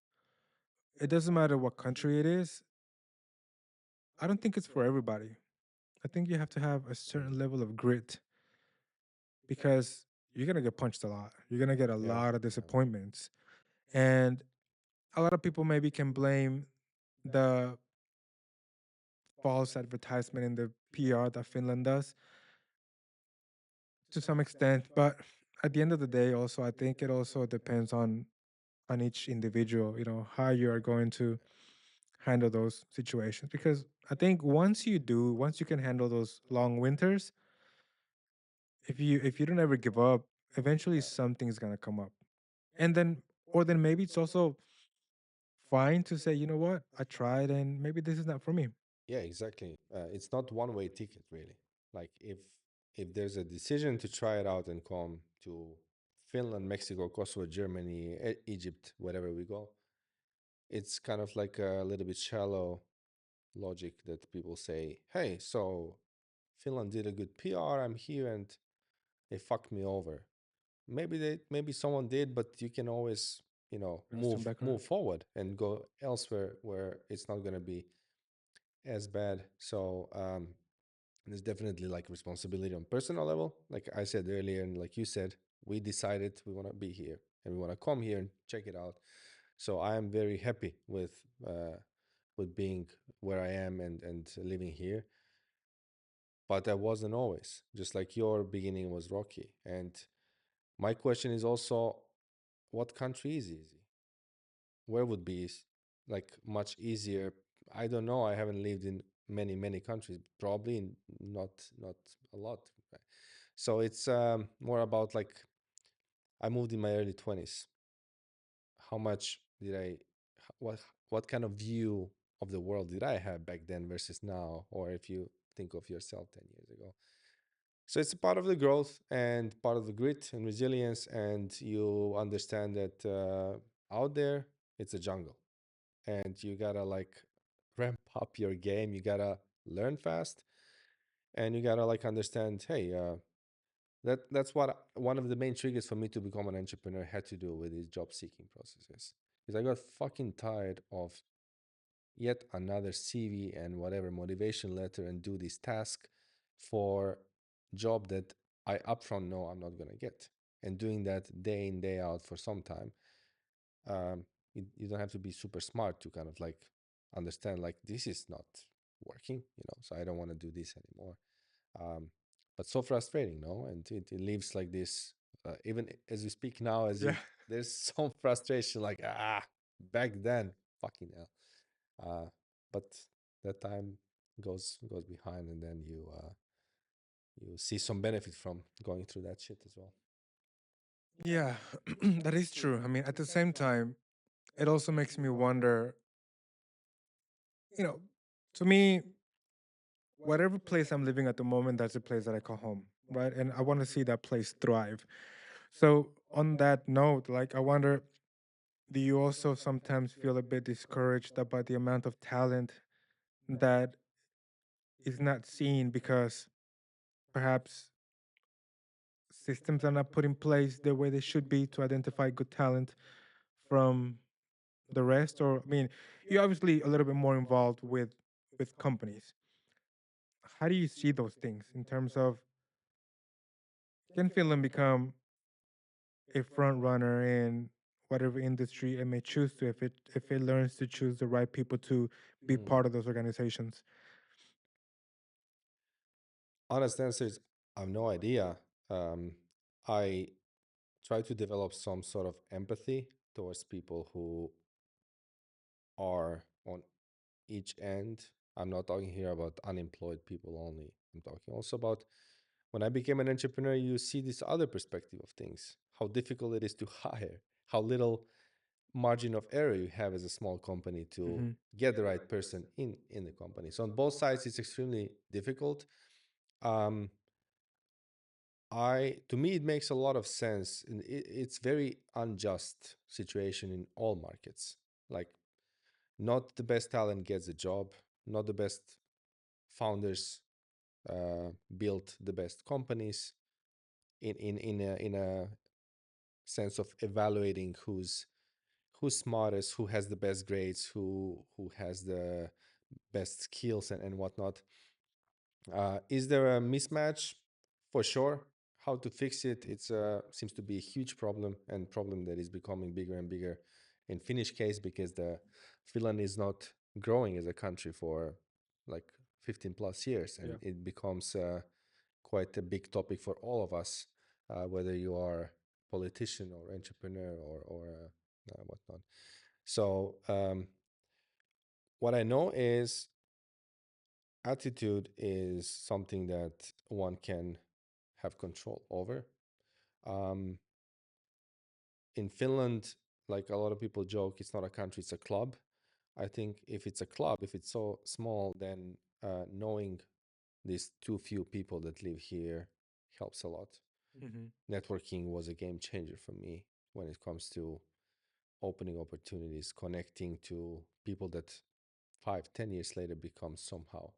it doesn't matter what country it is. I don't think it's for everybody. I think you have to have a mm. certain level of grit because you're gonna get punched a lot. You're gonna get a Yeah, lot of yeah. disappointments. And a lot of people maybe can blame the false advertisement in the PR that Finland does to some extent. But at the end of the day, also I think it also depends on each individual, how you are going to handle those situations. Because I think once you can handle those long winters, if you don't ever give up, eventually something's gonna come up. And then or then maybe it's also fine to say, you know what, I tried and maybe this is not for me. Yeah, exactly. It's not one-way ticket, really. Like if there's a decision to try it out and come to Finland, Mexico, Kosovo, Germany, Egypt, wherever we go, it's kind of like a little bit shallow logic that people say, "Hey, so Finland did a good PR. I'm here, and they fucked me over." Maybe someone did, but you can always Let's turn back move around. forward and go elsewhere where it's not going to be as bad. So there's definitely like responsibility on personal level, like I said earlier, and like you said, we decided we want to be here and we want to come here and check it out. So I am very happy with being where I am and living here. But I wasn't always, just like your beginning was rocky. And my question is also, what country is easy? Where would be like much easier? I don't know. I haven't lived in many countries, probably not a lot. So it's more about like, I moved in my early 20s. How much did what kind of view of the world did I have back then versus now? Or if you think of yourself 10 years ago. So it's a part of the growth and part of the grit and resilience, and you understand that out there it's a jungle, and you gotta like ramp up your game. You gotta learn fast, and you gotta like understand, hey, that's what one of the main triggers for me to become an entrepreneur had to do with these job seeking processes, because I got fucking tired of yet another CV and whatever motivation letter and do this task for job that I upfront know I'm not gonna get, and doing that day in day out for some time. You don't have to be super smart to kind of like understand like this is not working, so I don't want to do this anymore. um, but so frustrating, no? And it leaves like this, even as we speak now, as Yeah. you there's some frustration, like back then, fucking hell. But that time goes behind, and then you see some benefit from going through that shit as well. Yeah, that is true. I mean, at the same time, it also makes me wonder, you know, to me, whatever place I'm living at the moment, that's a place that I call home, right? And I want to see that place thrive. So, on that note, like, I wonder, do you also sometimes feel a bit discouraged about the amount of talent that is not seen because perhaps systems are not put in place the way they should be to identify good talent from the rest? Or, I mean, you're obviously a little bit more involved with companies. How do you see those things in terms of, can Finland become a front runner in whatever industry it may choose to, if it learns to choose the right people to be Mm. part of those organizations? Honest answer is I have no idea. I try to develop some sort of empathy towards people who are on each end. I'm not talking here about unemployed people only. I'm talking also about when I became an entrepreneur, you see this other perspective of things, how difficult it is to hire, how little margin of error you have as a small company to Hmm. get the right person in the company. So on both sides, it's extremely difficult. Um, I to me it makes a lot of sense, and it's very unjust situation in all markets. Like not the best talent gets a job, not the best founders build the best companies in a sense of evaluating who's smartest, who has the best grades, who has the best skills and whatnot. Is there a mismatch? For sure. How to fix it? It's seems to be a huge problem, and problem that is becoming bigger and bigger in Finnish case, because the Finland is not growing as a country for like 15 plus years, Yeah. and it becomes quite a big topic for all of us, whether you are politician or entrepreneur or whatnot. So what I know is attitude is something that one can have control over. Um, in Finland, like a lot of people joke, it's not a country, it's a club. I think if it's a club, if it's so small, then knowing these too few people that live here helps a lot. Hmm. Networking was a game changer for me when it comes to opening opportunities, connecting to people that 5, 10 years later become somehow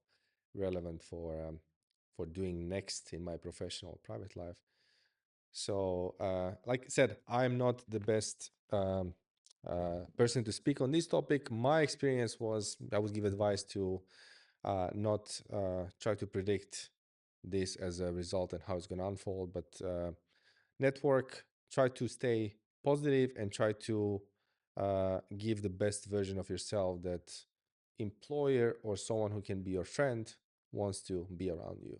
relevant for doing next in my professional private life. So, like I said, I'm not the best person to speak on this topic. My experience was I would give advice to not try to predict this as a result and how it's going to unfold, but network, try to stay positive and try to give the best version of yourself that employer or someone who can be your friend wants to be around you.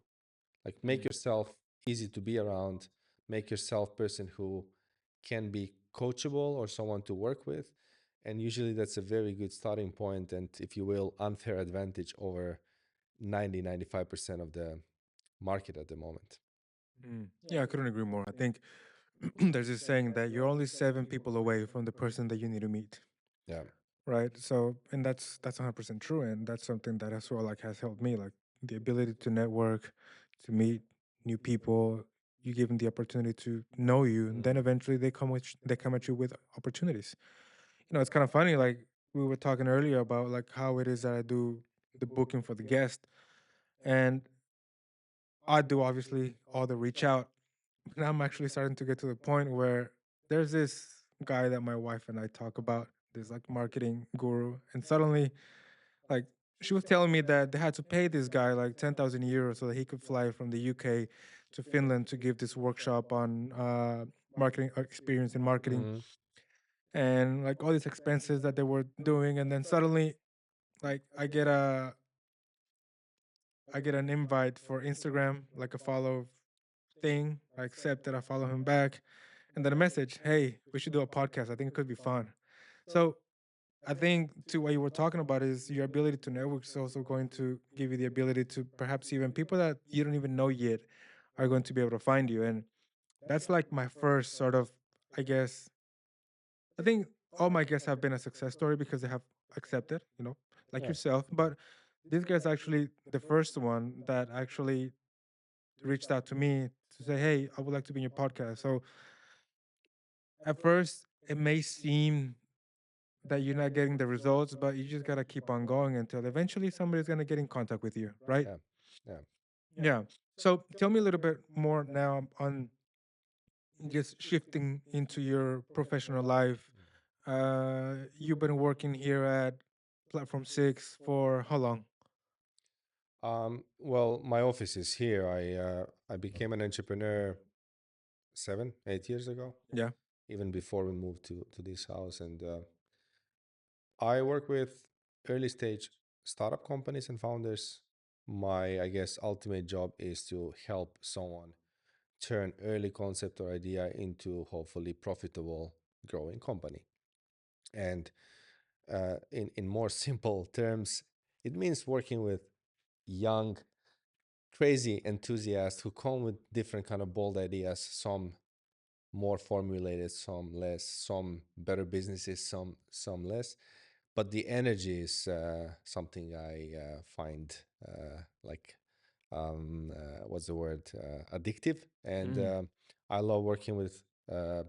Like make Mm. yourself easy to be around, make yourself person who can be coachable or someone to work with, and usually that's a very good starting point, and if you will, unfair advantage over 90-95% of the market at the moment. Mm. Yeah, I couldn't agree more. I think there's this saying that you're only 7 people away from the person that you need to meet, Yeah. right? So, and that's 100% true, and that's something that as well like has helped me, like the ability to network, to meet new people. You give them the opportunity to know you, and then Mm. eventually they come at you with opportunities. It's kind of funny. Like we were talking earlier about like how it is that I do the booking for the guest, and I do obviously all the reach out. Now I'm actually starting to get to the point where there's this guy that my wife and I talk about, this like marketing guru, and suddenly like she was telling me that they had to pay this guy like 10,000 euros so that he could fly from the UK to Finland to give this workshop on marketing experience in marketing Mm, and like all these expenses that they were doing. And then suddenly like I get an invite for Instagram, like a follow thing. I accept it, I follow him back, and then a message, hey, we should do a podcast. I think it could be fun. So I think to what you were talking about is your ability to network is also going to give you the ability to perhaps even people that you don't even know yet are going to be able to find you. And that's like my first sort of, I guess, I think all my guests have been a success story because they have accepted, like yeah. yourself. But this guy's actually the first one that actually reached out to me to say, hey, I would like to be in your podcast. So at first, it may seem that you're not getting the results, but you just got to keep on going until eventually somebody's going to get in contact with you, right? Yeah. Yeah. Yeah. So tell me a little bit more now on just shifting into your professional life. You've been working here at Platform 6 for how long? Well, my office is here. I became an entrepreneur 7, 8 years ago, Yeah. even before we moved to this house. And I work with early stage startup companies and founders. My, I guess, ultimate job is to help someone turn early concept or idea into hopefully profitable growing company. And in more simple terms, it means working with young, crazy enthusiasts who come with different kind of bold ideas. Some more formulated, some less, some better businesses, some less. But the energy is something I find like what's the word, addictive, and Mm. I love working with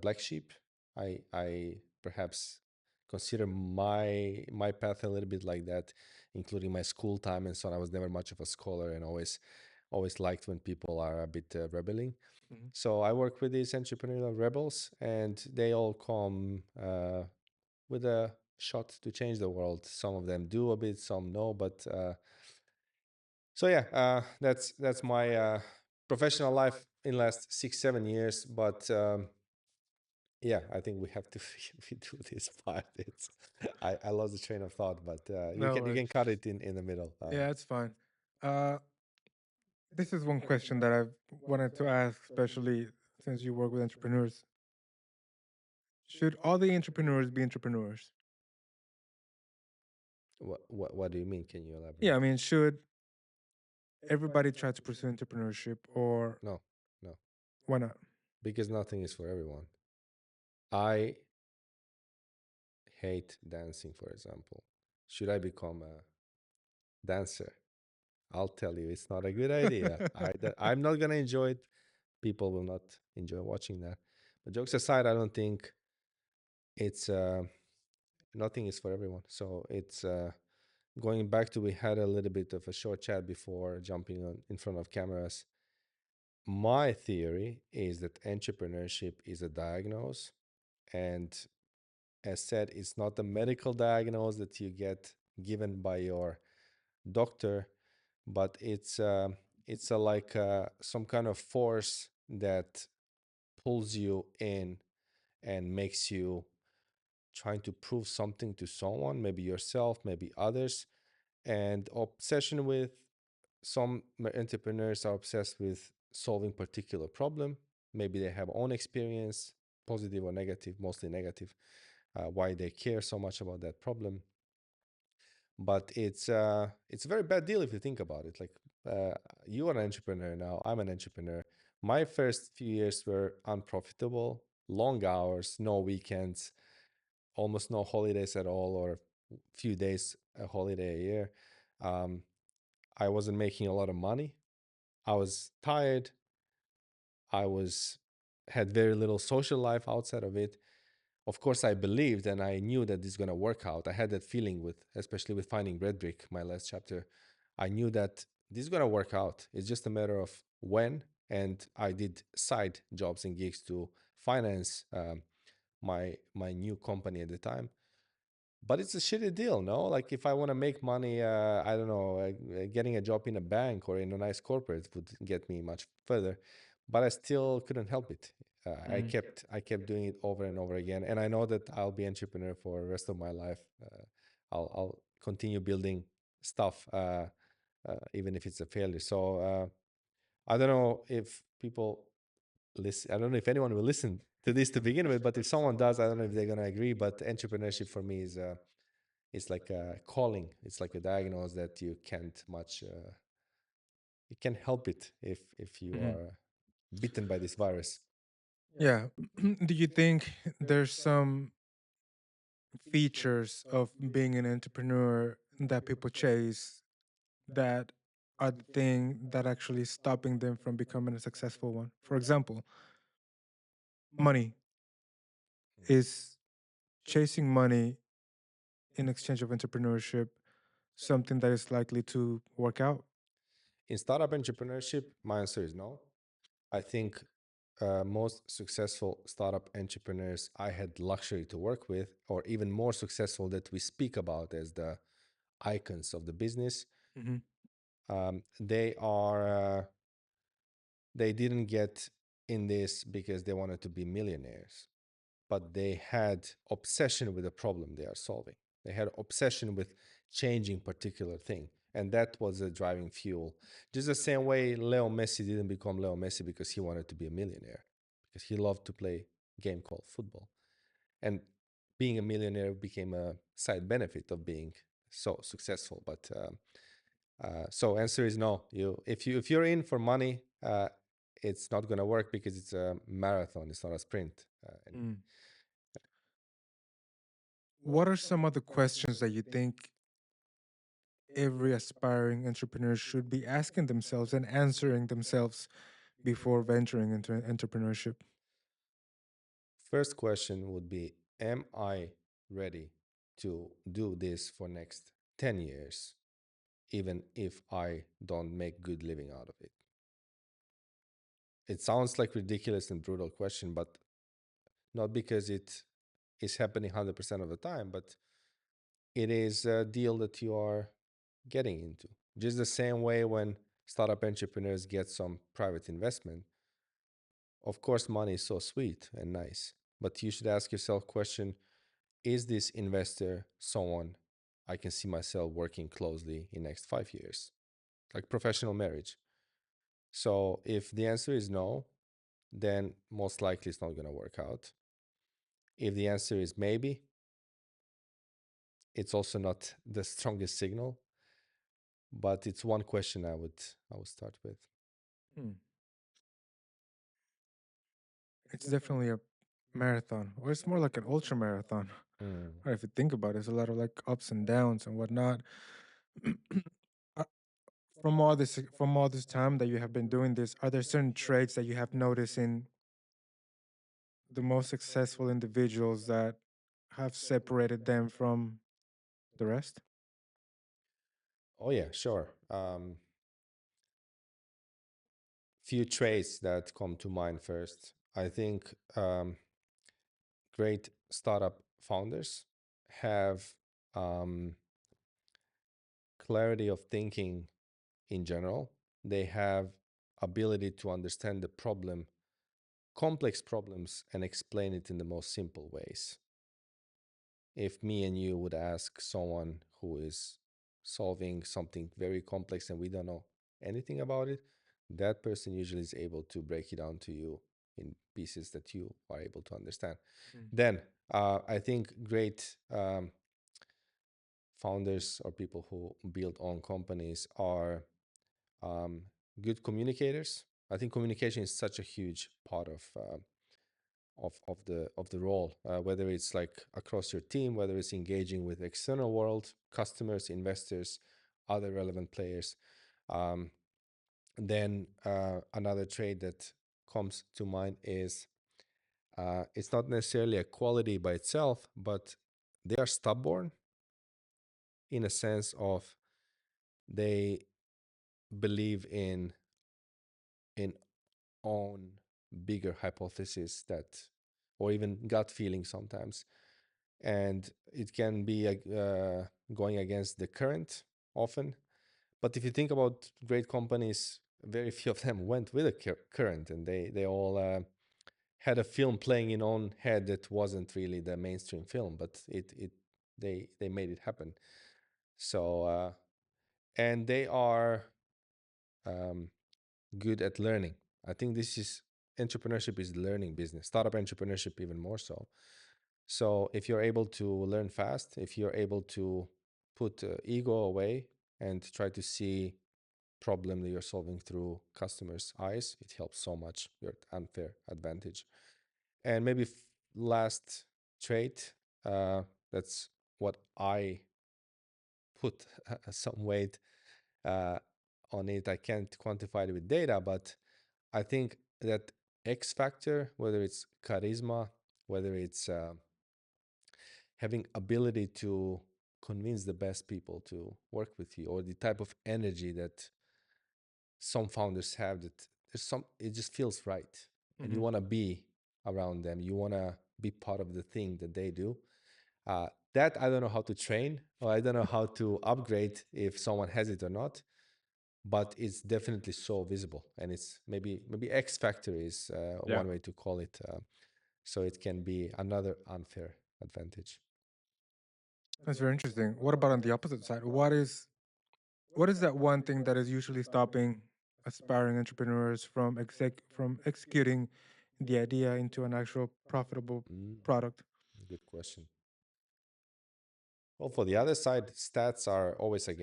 black sheep. I perhaps consider my path a little bit like that, including my school time and so on. I was never much of a scholar and always liked when people are a bit rebelling. Mhm. So I work with these entrepreneurial rebels, and they all come with a shot to change the world. Some of them do a bit, some no. But so yeah, that's my professional life in last 6 7 years. But yeah, I think we have to we do this part. It's I lost the train of thought, but you No can worries. cut it in the middle. Yeah, it's fine. Uh, this is one question that I've wanted to ask, especially since you work with entrepreneurs. Should all the entrepreneurs be entrepreneurs? What do you mean? Can you Yeah, elaborate? I mean, should everybody try to pursue entrepreneurship or No, no, why not? because nothing is for everyone. I hate dancing, for example. Should I become a dancer? I'll tell you, it's not a good idea. I'm not gonna enjoy it. People will not enjoy watching that. But jokes aside, I don't think it's nothing is for everyone. So it's going back to, we had a little bit of a short chat before jumping on in front of cameras. My theory is that entrepreneurship is a diagnose, and as said, it's not a medical diagnosis that you get given by your doctor, but it's a like some kind of force that pulls you in and makes you trying to prove something to someone, maybe yourself, maybe others. And obsession with some entrepreneurs are obsessed with solving particular problem. Maybe they have own experience, positive or negative, mostly negative, why they care so much about that problem. But it's a very bad deal if you think about it. Like uh, you are an entrepreneur now, I'm an entrepreneur. My first few years were unprofitable, long hours, no weekends, almost no holidays at all, or few days a holiday a year. um, I wasn't making a lot of money. I was tired. I was had very little social life outside of it. Of course, I believed and I knew that this is going to work out. I had that feeling with, especially with finding Red Brick, my last chapter. I knew that this is gonna work out. It's just a matter of when. And I did side jobs and gigs to finance my new company at the time. But it's a shitty deal, no? Like if I want to make money, I don't know, getting a job in a bank or in a nice corporate would get me much further. But I still couldn't help it. Mm. I kept doing it over and over again, and I know that I'll be entrepreneur for the rest of my life. I'll continue building stuff, even if it's a failure. So I don't know if people listen. I don't know if anyone will listen to this to begin with, but if someone does, I don't know if they're gonna agree. But entrepreneurship for me is it's like a calling. It's like a diagnosis that you can't much. You can't help it if you Mhm. are bitten by this virus. Yeah. Do you think there's some features of being an entrepreneur that people chase that are the thing that actually stopping them from becoming a successful one? For example, money is chasing money in exchange of entrepreneurship something that is likely to work out? In startup entrepreneurship, my answer is no. I think most successful startup entrepreneurs I had luxury to work with, or even more successful that we speak about as the icons of the business, Hmm. they are they didn't get in this because they wanted to be millionaires, but they had obsession with the problem they are solving. They had obsession with changing particular thing, and that was a driving fuel. Just the same way Leo Messi didn't become Leo Messi because he wanted to be a millionaire, because he loved to play a game called football, and being a millionaire became a side benefit of being so successful. But so answer is no. If you're in for money, it's not gonna work because it's a marathon. It's not a sprint. And Mm. What are some other questions that you think every aspiring entrepreneur should be asking themselves and answering themselves before venturing into entrepreneurship? first question would be, am I ready to do this for next 10 years, even if I don't make good living out of it? It sounds like ridiculous and brutal question, but not because it is happening 100% of the time, but it is a deal that you are getting into. Just the same way when startup entrepreneurs get some private investment, of course, money is so sweet and nice, but you should ask yourself question, is this investor someone I can see myself working closely in next 5 years? Like professional marriage. So if the answer is no, then most likely it's not going to work out. If the answer is maybe, it's also not the strongest signal, but it's one question I would start with. Hmm. It's definitely a marathon, or it's more like an ultra marathon. Mm. Right, if you think about it, there's a lot of like ups and downs and whatnot. Uh, from all this time that you have been doing this, are there certain traits that you have noticed in the most successful individuals that have separated them from the rest? Oh yeah, sure. Few traits that come to mind first. I think great startup founders have um, clarity of thinking in general. They have ability to understand the problem, complex problems, and explain it in the most simple ways. If me and you would ask someone who is solving something very complex and we don't know anything about it, that person usually is able to break it down to you in pieces that you are able to understand. Mm. Then I think great founders or people who build own companies are um, good communicators. I think communication is such a huge part of the role, whether it's like across your team, whether it's engaging with external world, customers, investors, other relevant players. Um, then another trait that comes to mind is it's not necessarily a quality by itself, but they are stubborn in a sense of they believe in own bigger hypothesis that, or even gut feeling sometimes, and it can be going against the current often. But if you think about great companies, very few of them went with the current, and they all had a film playing in own head that wasn't really the mainstream film, but it they made it happen. So and they are um, good at learning. I think this is entrepreneurship is learning business. Startup entrepreneurship even more so. So if you're able to learn fast, if you're able to put ego away and try to see problem that you're solving through customers' eyes, it helps so much. Your unfair advantage. And maybe last trait, that's what I put some weight uh, on it. I can't quantify it with data, but I think that X factor, whether it's charisma, whether it's having ability to convince the best people to work with you, or the type of energy that some founders have, that there's some, it just feels right, and you Hmm. want to be around them, you want to be part of the thing that they do. That I don't know how to train, or I don't know how to upgrade if someone has it or not, but it's definitely so visible, and it's maybe X factor is Yeah, one way to call it. So it can be another unfair advantage. that's very interesting. What about on the opposite side? What is that one thing that is usually stopping aspiring entrepreneurs from executing the idea into an actual profitable Mm, product? good question. Well, for the other side, stats are always um,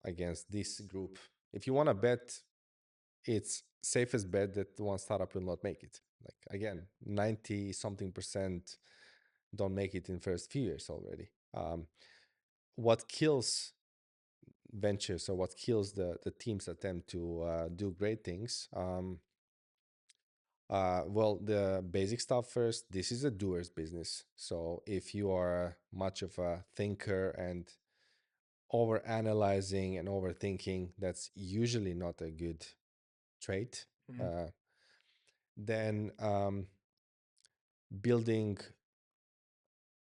against this group. If you want to bet, it's safest bet that one startup will not make it. Like again, 90 something percent don't make it in first few years already. What kills ventures, or what kills the team's attempt to do great things? Well, the basic stuff first. This is a doer's business. So if you are much of a thinker and over analyzing and overthinking, that's usually not a good trait. Hmm. Uh, then building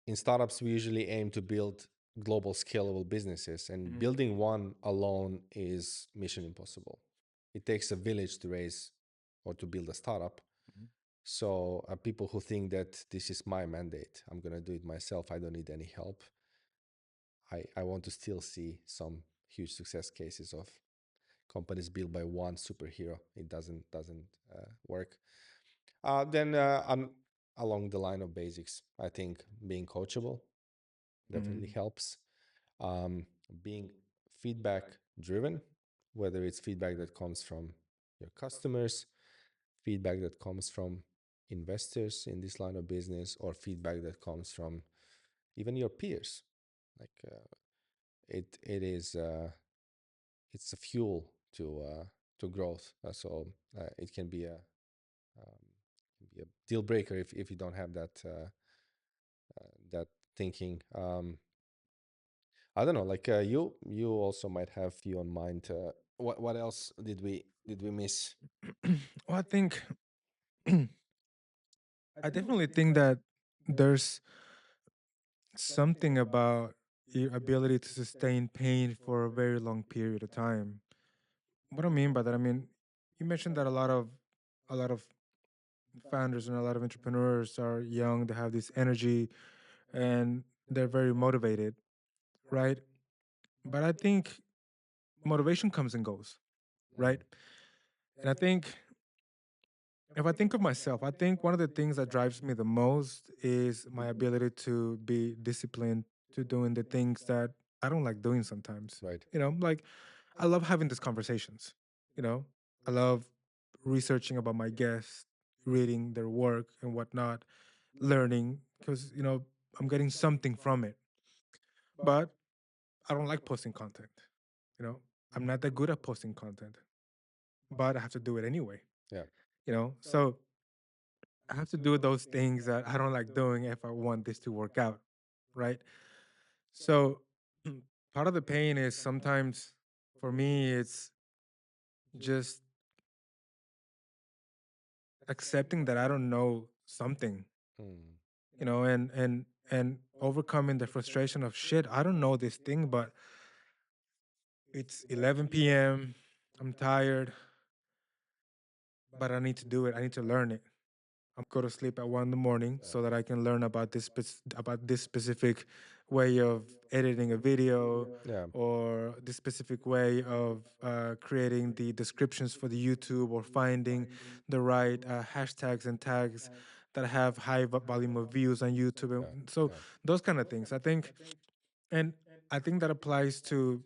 in startups, we usually aim to build global scalable businesses, and Hmm. building one alone is mission impossible. It takes a village to raise or to build a startup. So people who think that this is my mandate, I'm going to do it myself, I don't need any help. I want to still see some huge success cases of companies built by one superhero. It doesn't work. Then along the line of basics, I think being coachable definitely Hmm. helps. Um, Being feedback driven, whether it's feedback that comes from your customers, feedback that comes from investors in this line of business, or feedback that comes from even your peers. Like it is it's a fuel to growth. So it can be a deal breaker if you don't have that thinking. I don't know. Like you also might have few on mind. What else did we miss? Well, I think I definitely think that there's something about your ability to sustain pain for a very long period of time. What I mean by that, I mean, you mentioned that a lot of founders and a lot of entrepreneurs are young, they have this energy and they're very motivated, right? But I think motivation comes and goes, Mm, right? And I think if I think of myself, I think one of the things that drives me the most is my ability to be disciplined to doing the things that I don't like doing sometimes. right. Like I love having these conversations, you know, I love researching about my guests, reading their work and whatnot, learning because, I'm getting something from it. But I don't like posting content, you know, I'm not that good at posting content, but I have to do it anyway, Yeah. So I have to do those things that I don't like doing if I want this to work out, right? So part of the pain is sometimes. For me, it's just accepting that I don't know something, Hmm. and overcoming the frustration of shit. I don't know this thing, but it's 11 p.m. I'm tired, but I need to do it. I need to learn it. I'm go to sleep at 1 in the morning Yeah. so that I can learn about about this specific way of editing a video, Yeah. or this specific way of creating the descriptions for the YouTube, or finding the right hashtags and tags that have high volume of views on YouTube. Yeah. And so Yeah. those kind of things, I think, and I think that applies to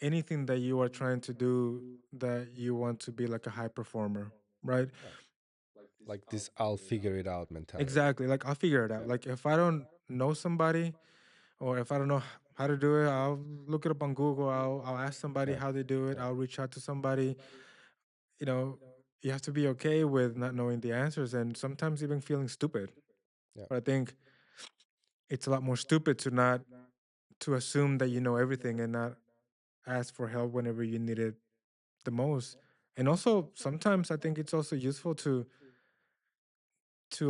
anything that you are trying to do, that you want to be like a high performer, right? Yeah. Like this I'll figure it out mentality. Exactly. Like I'll figure it out. Yeah. Like if I don't know somebody, or if I don't know how to do it, I'll look it up on Google. I'll ask somebody Yeah. how they do it. Yeah. I'll reach out to somebody. You know, you have to be okay with not knowing the answers, and sometimes even feeling stupid. Yeah. But I think it's a lot more stupid to not to assume that you know everything and not ask for help whenever you need it the most. And also sometimes I think it's also useful to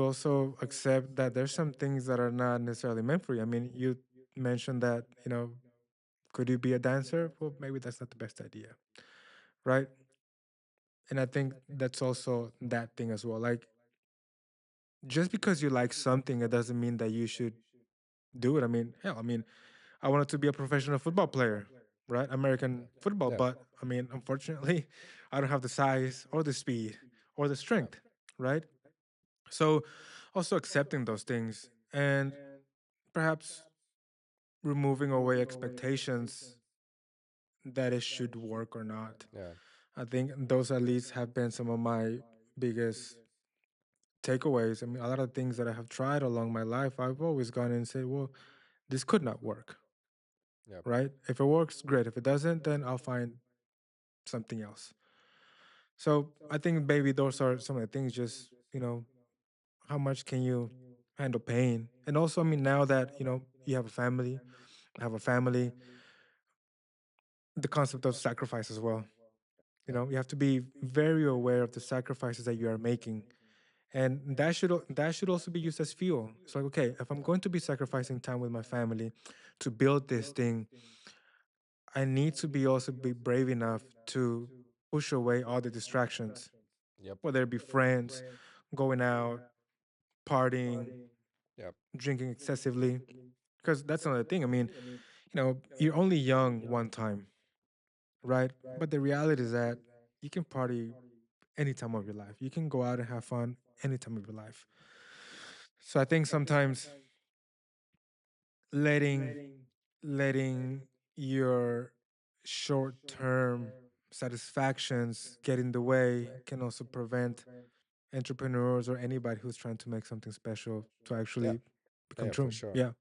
also accept that there's some things that are not necessarily meant for you. I mean, you mentioned that, could you be a dancer? Well, maybe that's not the best idea, right? And I think that's also that thing as well. Like, just because you like something, it doesn't mean that you should do it. I mean, hell, I mean, I wanted to be a professional football player, right? American football, Yeah. but I mean, unfortunately, I don't have the size or the speed or the Yeah. strength, right? So, also accepting those things, and perhaps removing away expectations that it should work or not. Yeah. I think those at least have been some of my biggest takeaways. I mean, a lot of things that I have tried along my life, I've always gone and said, well, this could not work, Yeah. right? If it works, great. If it doesn't, then I'll find something else. So I think maybe those are some of the things, just, how much can you handle pain? And also, I mean, now that, you have a family, I have a family, the concept of sacrifice as well. Yeah. You have to be very aware of the sacrifices that you are making, and that should also be used as fuel. It's like, okay, if I'm going to be sacrificing time with my family to build this thing, I need to be also be brave enough to push away all the distractions, Yep. whether it be friends, going out, partying, Yep. drinking excessively, because that's another thing. I mean, you're only young one time, right? But the reality is that you can party any time of your life. You can go out and have fun any time of your life. So I think sometimes letting letting your short-term satisfactions get in the way can also prevent entrepreneurs or anybody who's trying to make something special to Yeah. actually become Yeah. For true. sure. Yeah.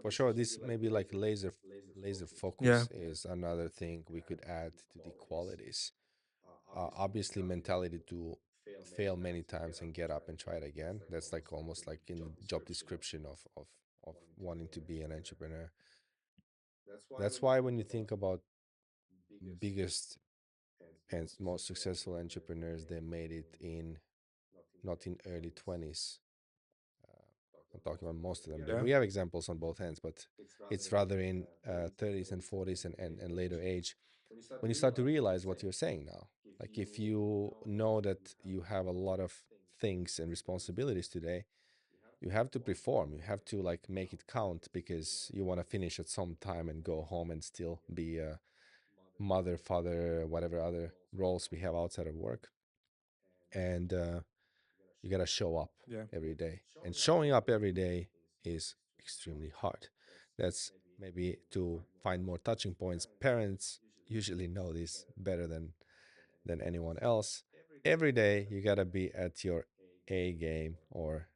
For sure. This maybe like laser Yeah. focus is another thing we could add to the qualities. Obviously, mentality to fail many times and get up and try it again. That's like almost like in the job description of wanting to be an entrepreneur. That's why when you think about biggest and most successful entrepreneurs, they made it in not in early 20s. Uh, I'm talking about most of them. Yeah. We have examples on both ends, but it's rather in 30s and 40s and later age when you start to realize what you're saying now. Like if you know that you have a lot of things and responsibilities today, you have to perform. You have to like make it count because you want to finish at some time and go home and still be a mother, father, whatever other roles we have outside of work. And you got to show up Yeah. every day. And showing up every day is extremely hard. That's maybe to find more touching points. Parents usually know this better than anyone else. Every day you got to be at your A game or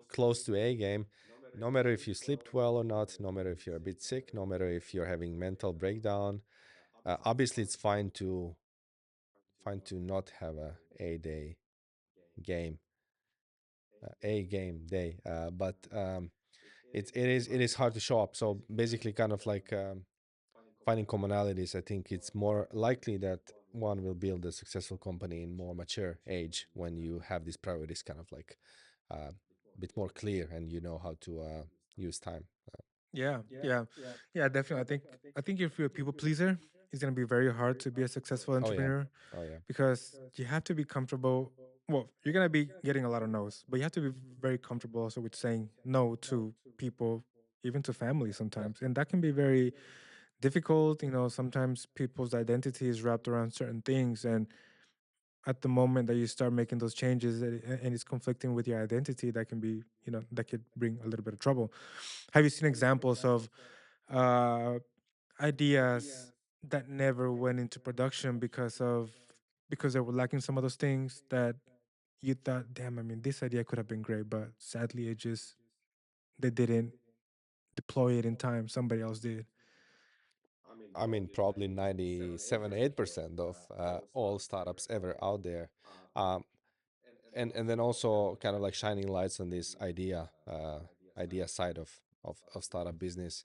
close to A game, no matter if you slept well or not, no matter if you're a bit sick, no matter if you're having mental breakdown. Obviously, it's fine to not have a day game, a game day, but it is hard to show up. So basically, kind of like finding commonalities, I think it's more likely that one will build a successful company in more mature age when you have these priorities kind of like a bit more clear and you know how to use time. Yeah, yeah, yeah, definitely. I think if you're a people pleaser, it's gonna be very hard to be a successful Oh yeah, entrepreneur oh yeah. because you have to be comfortable. Well, you're gonna be getting a lot of no's, but you have to be very comfortable also with saying no to people, even to family Yep. sometimes, and that can be very difficult. Sometimes people's identity is wrapped around certain things, and at the moment that you start making those changes and it's conflicting with your identity, that can be, that could bring a little bit of trouble. Have you seen examples of uh, ideas that never went into production because they were lacking some of those things that you thought, damn, I mean, this idea could have been great, but sadly, it just they didn't deploy it in time. Somebody else did. I mean, probably 97, 8% of all startups ever out there. Um, and then also kind of like shining lights on this idea side of startup business.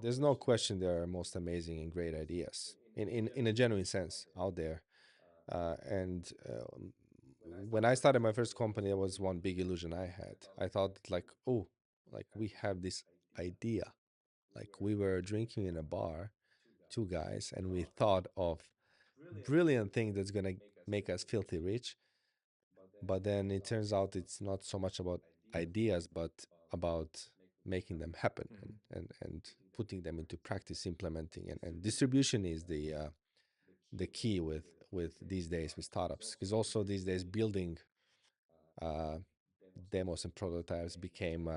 There's no question there are most amazing and great ideas in a genuine sense out there. And when I started my first company, there was one big illusion I had. I thought like, oh, like we have this idea. Like we were drinking in a bar, two guys, and we thought of brilliant thing that's gonna make us filthy rich. But then it turns out it's not so much about ideas, but about making them happen Mhm. and putting them into practice, implementing and distribution is the key with these days with startups. Because also these days building uh, demos and prototypes became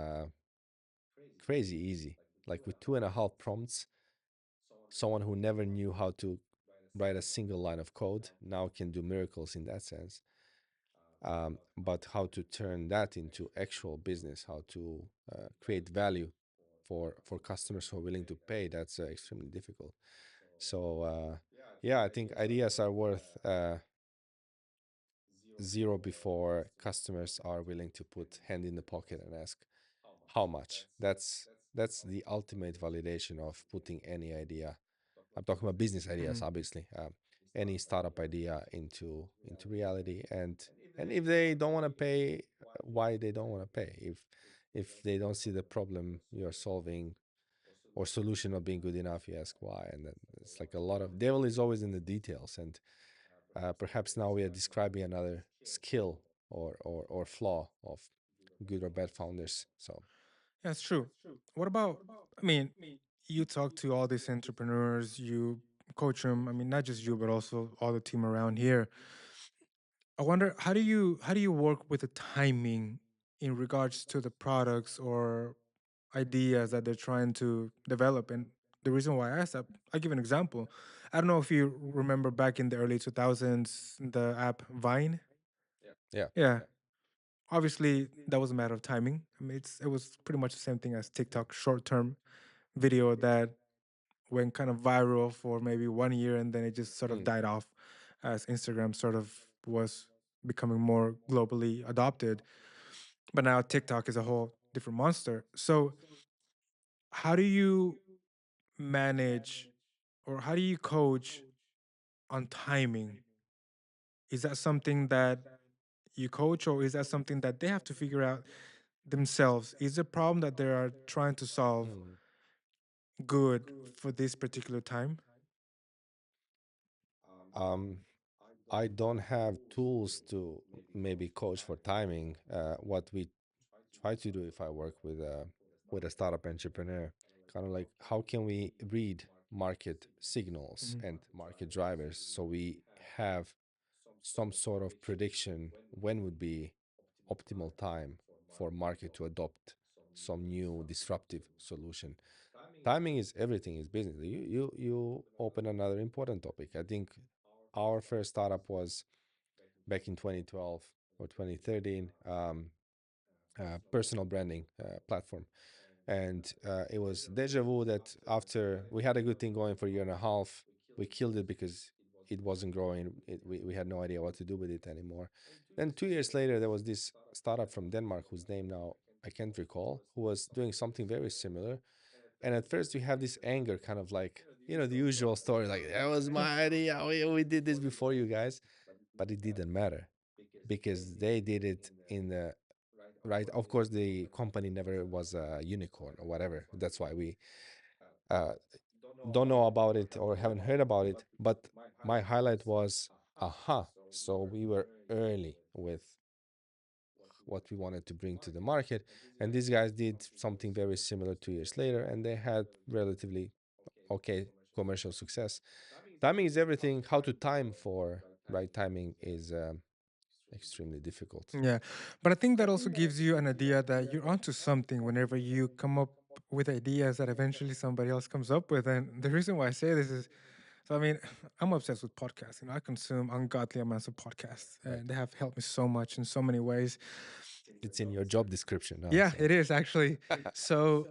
crazy easy. Like with 2.5 prompts, someone who never knew how to write a single line of code now can do miracles in that sense. But how to turn that into actual business, how to create value for customers who are willing to pay, that's extremely difficult. So yeah, I think ideas are worth zero before customers are willing to put hand in the pocket and ask how much. That's the ultimate validation of putting any idea. I'm talking about business ideas, Mhm. obviously. Any startup idea into reality, and if they don't want to pay, why they don't want to pay? If they don't see the problem you're solving or solution not being good enough, you ask why, and then it's like a lot of devil is always in the details. And perhaps now we are describing another skill or flaw of good or bad founders. So That's true. What about, I mean, you talk to all these entrepreneurs, you coach them. I mean, not just you, but also all the team around here. I wonder, how do you work with the timing in regards to the products or ideas that they're trying to develop? And the reason why I asked that, I'll give an example. I don't know if you remember back in the early 2000s, the app Vine. yeah. Yeah, obviously that was a matter of timing. I mean, it was pretty much the same thing as TikTok, short term video that went kind of viral for maybe 1 year and then it just sort of Mm. died off as Instagram sort of was becoming more globally adopted. But now TikTok is a whole different monster. So, how do you manage or how do you coach on timing? Is that something that you coach or is that something that they have to figure out themselves? Is the problem that they are trying to solve Mm. good for this particular time? Um, I don't have tools to maybe coach for timing. What we try to do if I work with a startup entrepreneur, kind of like how can we read market signals Mhm. and market drivers so we have some sort of prediction when would be optimal time for market to adopt some new disruptive solution. Timing is everything is business. You open another important topic. I think our first startup was back in 2012 or 2013, personal branding platform. And it was deja vu that after we had a good thing going for a year and a half, we killed it because it wasn't growing. We had no idea what to do with it anymore. Then 2 years later, there was this startup from Denmark whose name now I can't recall, who was doing something very similar. And at first, you have this anger kind of like, the usual story, like that was my idea. We did this before you guys, but it didn't matter because they did it in the right. Of course, the company never was a unicorn or whatever. That's why we uh, don't know about it or haven't heard about it. But my highlight was, aha, so we were early with what we wanted to bring to the market. And these guys did something very similar 2 years later, and they had relatively okay commercial success. Timing is everything. How to time for right timing is extremely difficult. Yeah, but I think that also gives you an idea that you're onto something whenever you come up with ideas that eventually somebody else comes up with. And the reason why I say this is, so I mean, I'm obsessed with podcasts. I consume ungodly amounts of podcasts, Right. and they have helped me so much in so many ways. It's in your job description now. Yeah, So it is actually. So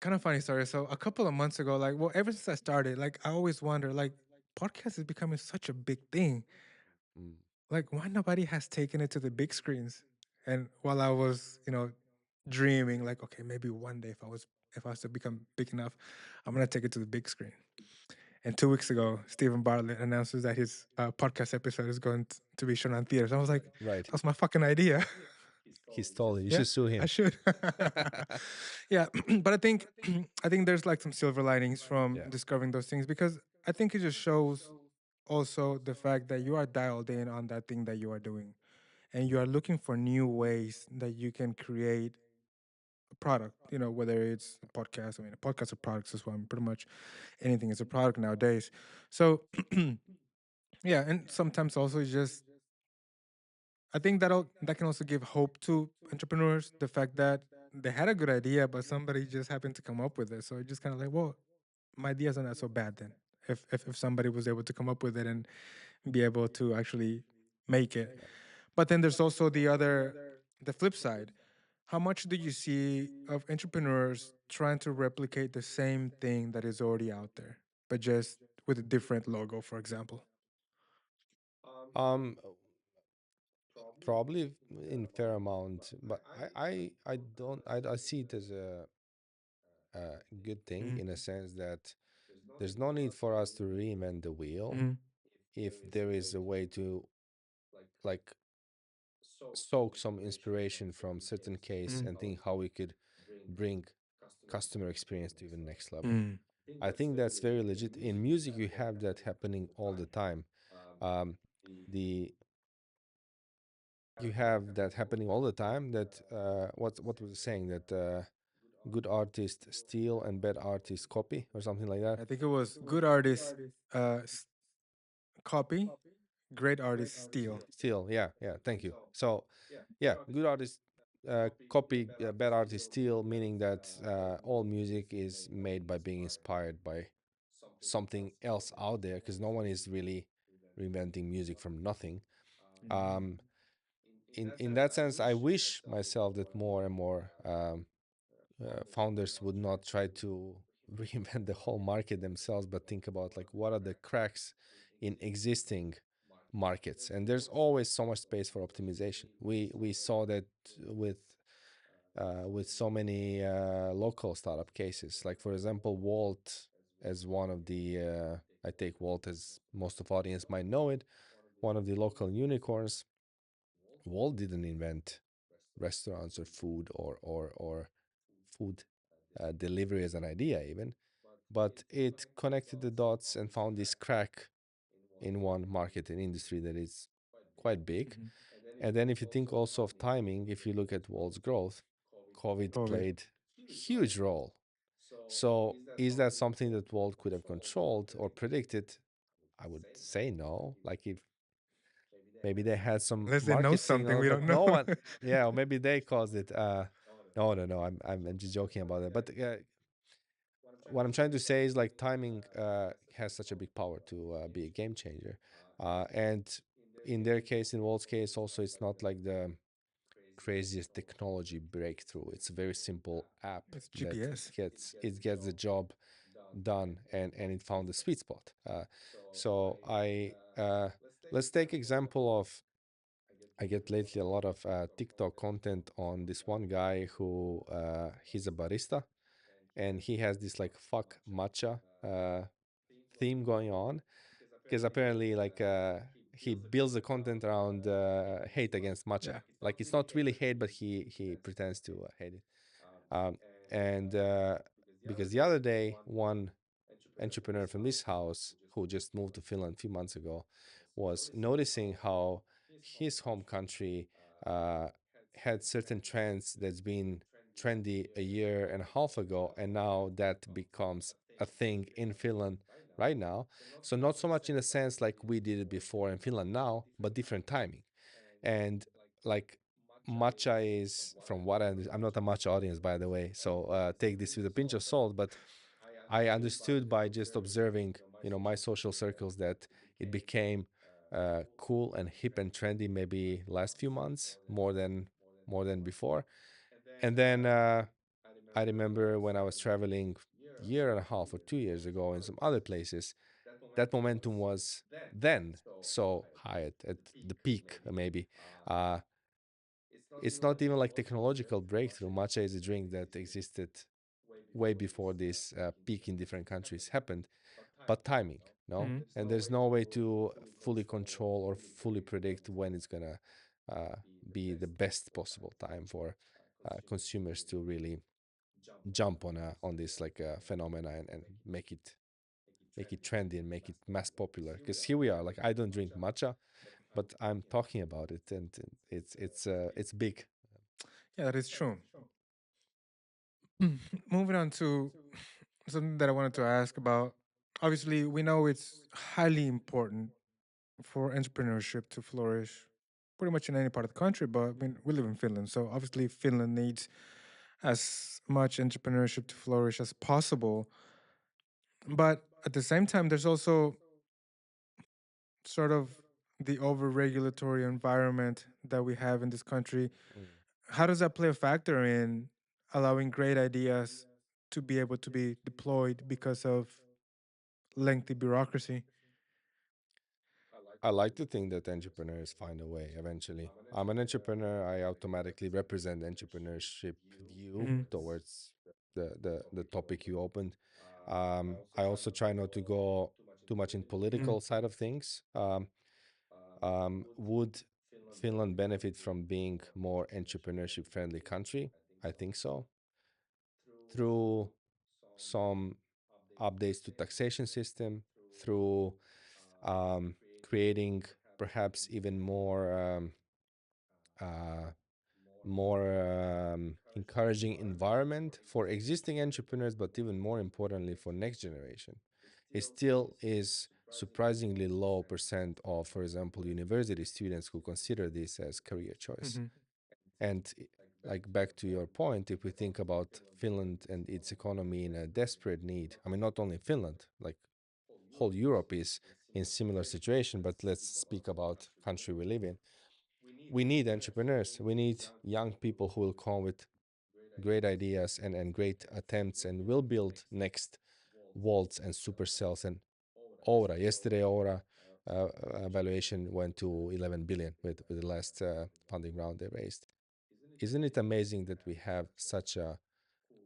kind of funny story. So a couple of months ago, like, well, ever since I started, like, I always wonder, like, podcast is becoming such a big thing. mm, Like, why nobody has taken it to the big screens? And while I was, dreaming, like, okay, maybe one day if I was to become big enough, I'm gonna take it to the big screen. And 2 weeks ago, Stephen Bartlett announces that his podcast episode is going to be shown on theaters. I was like, right. that's my fucking idea. He stole it. You Yeah, should sue I him. should. Yeah, but I think I think there's like some silver linings from Yeah. discovering those things because I think it just shows also the fact that you are dialed in on that thing that you are doing and you are looking for new ways that you can create a product, whether it's a podcast. I mean, a podcast of products as well. I mean, pretty much anything is a product nowadays. So, yeah, and sometimes also just I think that can also give hope to entrepreneurs. The fact that they had a good idea, but somebody just happened to come up with it. So it's just kind of like, well, my ideas are not so bad then. If somebody was able to come up with it and be able to actually make it. But then there's also the flip side. How much do you see of entrepreneurs trying to replicate the same thing that is already out there, but just with a different logo, for example? Um, Probably in fair amount, but I don't I see it as a good thing Mm-hmm. in a sense that there's no need for us to reinvent the wheel Mm-hmm. if there is a way to like soak some inspiration from certain case and think how we could bring customer experience to even next level. Mm-hmm. I think that's very legit. In music, you have that happening all the time. Um, the You have that happening all the time. That what was it saying that good artists steal and bad artists copy or something like that. I think it was good artists copy, great artists steal. Steal, yeah, yeah. Thank you. So, yeah, good artists copy, bad artists steal, meaning that all music is made by being inspired by something else out there because no one is really reinventing music from nothing. Um, in that sense, I wish myself that more and more founders would not try to reinvent the whole market themselves, but think about like what are the cracks in existing markets, and there's always so much space for optimization. We saw that with so many local startup cases, like for example, Walt as one of the I take Walt as most of audience might know it, one of the local unicorns. Walt didn't invent restaurants or food or food delivery as an idea even, but it connected the dots and found this crack in one market and industry that is quite big. Mhm. And then if you think also of timing, if you look at Walt's growth, COVID COVID. played huge role. So is that something that Walt could have controlled or predicted? I would say no. Like if maybe they had some Unless they know marketing, something or we but don't know. no one. Yeah, or maybe they caused it. No, no, no. I'm just joking about that. But what I'm trying to say is like timing has such a big power to be a game changer. And in their case, in Walt's case, also it's not like the craziest technology breakthrough. It's a very simple app It's that GPS. gets the job done, and it found the sweet spot. So I let's take example of, I get lately a lot of TikTok content on this one guy who he's a barista, and he has this like fuck matcha theme going on, because apparently he builds the content around hate against matcha. Yeah. Like it's not really hate, but he pretends to hate it. Um, and Because the other day, one entrepreneur from this house who just moved to Finland a few months ago was noticing how his home country uh, had certain trends that's been trendy a year and a half ago, and now that becomes a thing in Finland right now. So not so much in a sense like we did it before in Finland now, but different timing. And like matcha is, from what I'm not a matcha audience, by the way, so take this with a pinch of salt, but I understood by just observing, my social circles, that it became cool and hip and trendy maybe last few months more than before. And then I remember when I was traveling year and a half or 2 years ago in some other places, that momentum was then so high at the peak, maybe. Uh, it's not even like technological breakthrough. Matcha is a drink that existed way before this peak in different countries happened, but timing, no? Mhm. And there's no way to fully control or fully predict when it's gonna uh, be the best possible time for consumers to really jump on this like phenomena, and make it trendy and make it mass popular. Because here we are, like I don't drink matcha, but I'm talking about it, and it's big. Yeah, that is true. Moving on to something that I wanted to ask about. Obviously, we know it's highly important for entrepreneurship to flourish pretty much in any part of the country, but I mean, we live in Finland. So obviously, Finland needs as much entrepreneurship to flourish as possible. But at the same time, there's also sort of the over regulatory environment that we have in this country. Mm. How does that play a factor in allowing great ideas to be able to be deployed because of lengthy bureaucracy? I like to think that entrepreneurs find a way eventually. I'm an entrepreneur. I automatically represent entrepreneurship view Mhm. towards the topic you opened. I also try not to go too much in Mhm. political side of things. Would Finland benefit from being more entrepreneurship friendly country? I think so. Through some updates to taxation system, through creating perhaps even uh, more encouraging environment for existing entrepreneurs, but even more importantly for next generation. It still is surprisingly low percent of, for example, university students who consider this as career choice. Mhm. And like back to your point, if we think about Finland and its economy in a desperate need, I mean, not only Finland, like whole Europe is in similar situation, but let's speak about country we live in. We need entrepreneurs. We need young people who will come with great ideas and great attempts and will build next Volts and Supercells and Aura. Yesterday, Aura valuation went to 11 billion with the last funding round they raised. Isn't it amazing that we have such a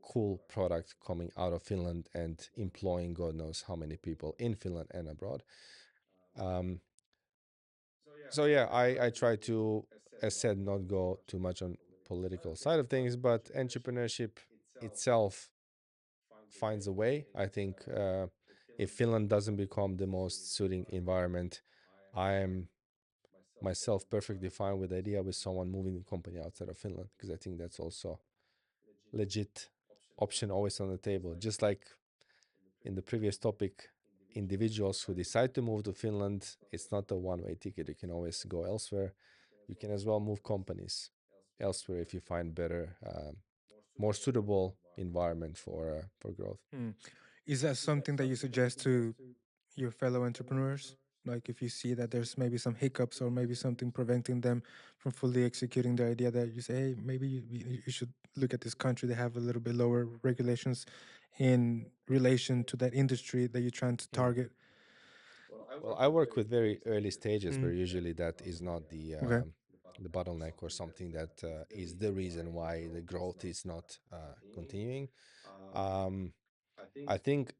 cool product coming out of Finland and employing God knows how many people in Finland and abroad? Um, so yeah, I try to, as said, not go too much on political side of things, but entrepreneurship itself finds a way. I think if Finland doesn't become the most suiting environment, I am myself perfectly fine with the idea with someone moving the company outside of Finland, because I think that's also legit option always on the table. Just like in the previous topic, individuals who decide to move to Finland, it's not a one-way ticket. You can always go elsewhere. You can as well move companies elsewhere if you find better, more suitable environment for growth. Mm. Is that something that you suggest to your fellow entrepreneurs? Like if you see that there's maybe some hiccups or maybe something preventing them from fully executing the idea, that you say, hey, maybe you should look at this country. They have a little bit lower regulations in relation to that industry that you're trying to Hmm. target. Well, I work with very early stages where Mm. usually that is not Okay. the bottleneck or something that is the reason why the growth is not continuing. Um, I think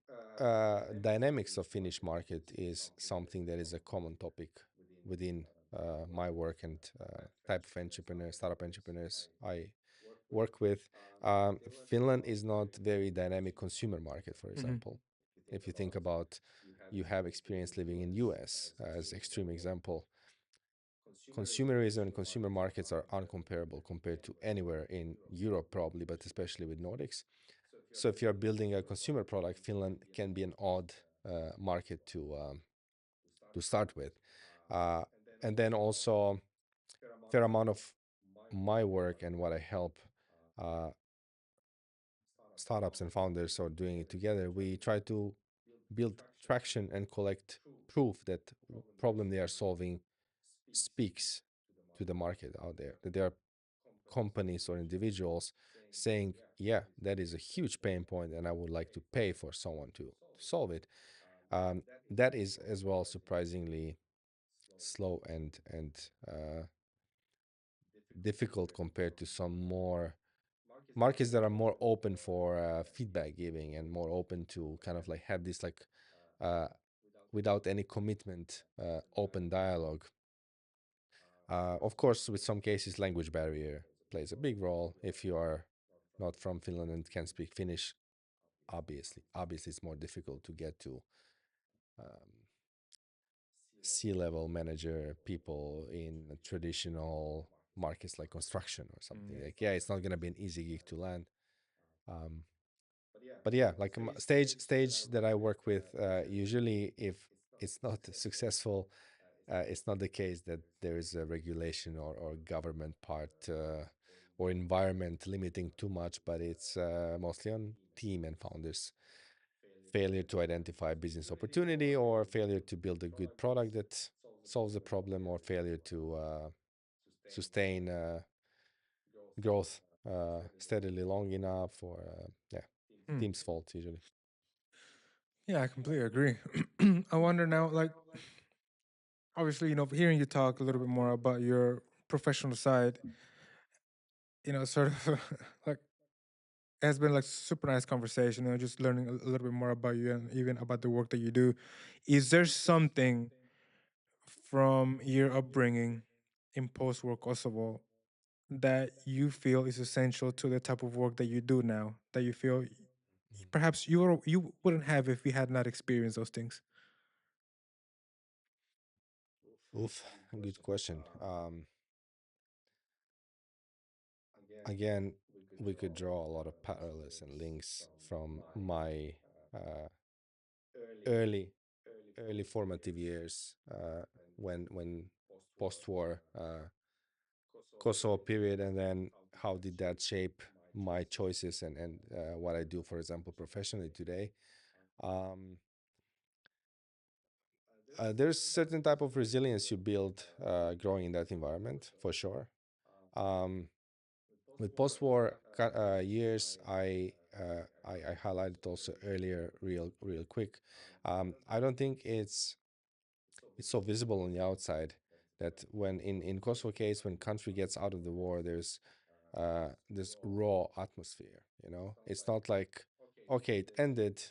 dynamics of Finnish market is something that is a common topic within my work and type of entrepreneurs, startup entrepreneurs I work with. Finland is not very dynamic consumer market, for Hmm. example. If you think about, you have experience living in US as extreme example, consumerism and consumer markets are uncomparable compared to anywhere in Europe probably, but especially with Nordics. So if you're building a consumer product, Finland can be an odd market to start with. Uh, and then also fair amount of my work and what I help uh, startups and founders are doing it together. We try to build traction and collect proof that problem they are solving speaks to the market out there. That there are companies or individuals saying, "Yeah, that is a huge pain point, and I would like to pay for someone to solve it." That is as well surprisingly slow and difficult compared to some more markets that are more open for feedback giving and more open to kind of like have this like uh, without any commitment open dialogue. Of course, with some cases, language barrier plays a big role. If you are not from Finland and can speak Finnish, obviously, it's more difficult to get to um, C-level manager people in traditional markets like construction or something. Like, yeah, it's not gonna be an easy gig to land. Um, but yeah, like stage that I work with, usually if it's not successful, it's not the case that there is a regulation or government part or environment limiting too much, but it's mostly on team and founders failure to identify business opportunity or failure to build a good product that solves a problem or failure to sustain growth steadily long enough or yeah, Hmm. team's fault usually. Yeah, I completely agree. I wonder now, like, obviously, hearing you talk a little bit more about your professional side, sort of like it has been like super nice conversation, just learning a little bit more about you and even about the work that you do. Is there something from your upbringing in post-war Kosovo that you feel is essential to the type of work that you do now, that you feel perhaps you wouldn't have if you had not experienced those things? Oof, good question. Again, we could draw a lot of parallels and links from my uh, early early formative years when post-war Kosovo period, and then how did that shape my choices and what I do, for example, professionally today. Um, there's certain type of resilience you build growing in that environment for sure. Um, with post-war years, I highlighted also earlier, real quick. I don't think it's so visible on the outside that when in Kosovo case, when country gets out of the war, there's this raw atmosphere. You know, it's not like okay, it ended,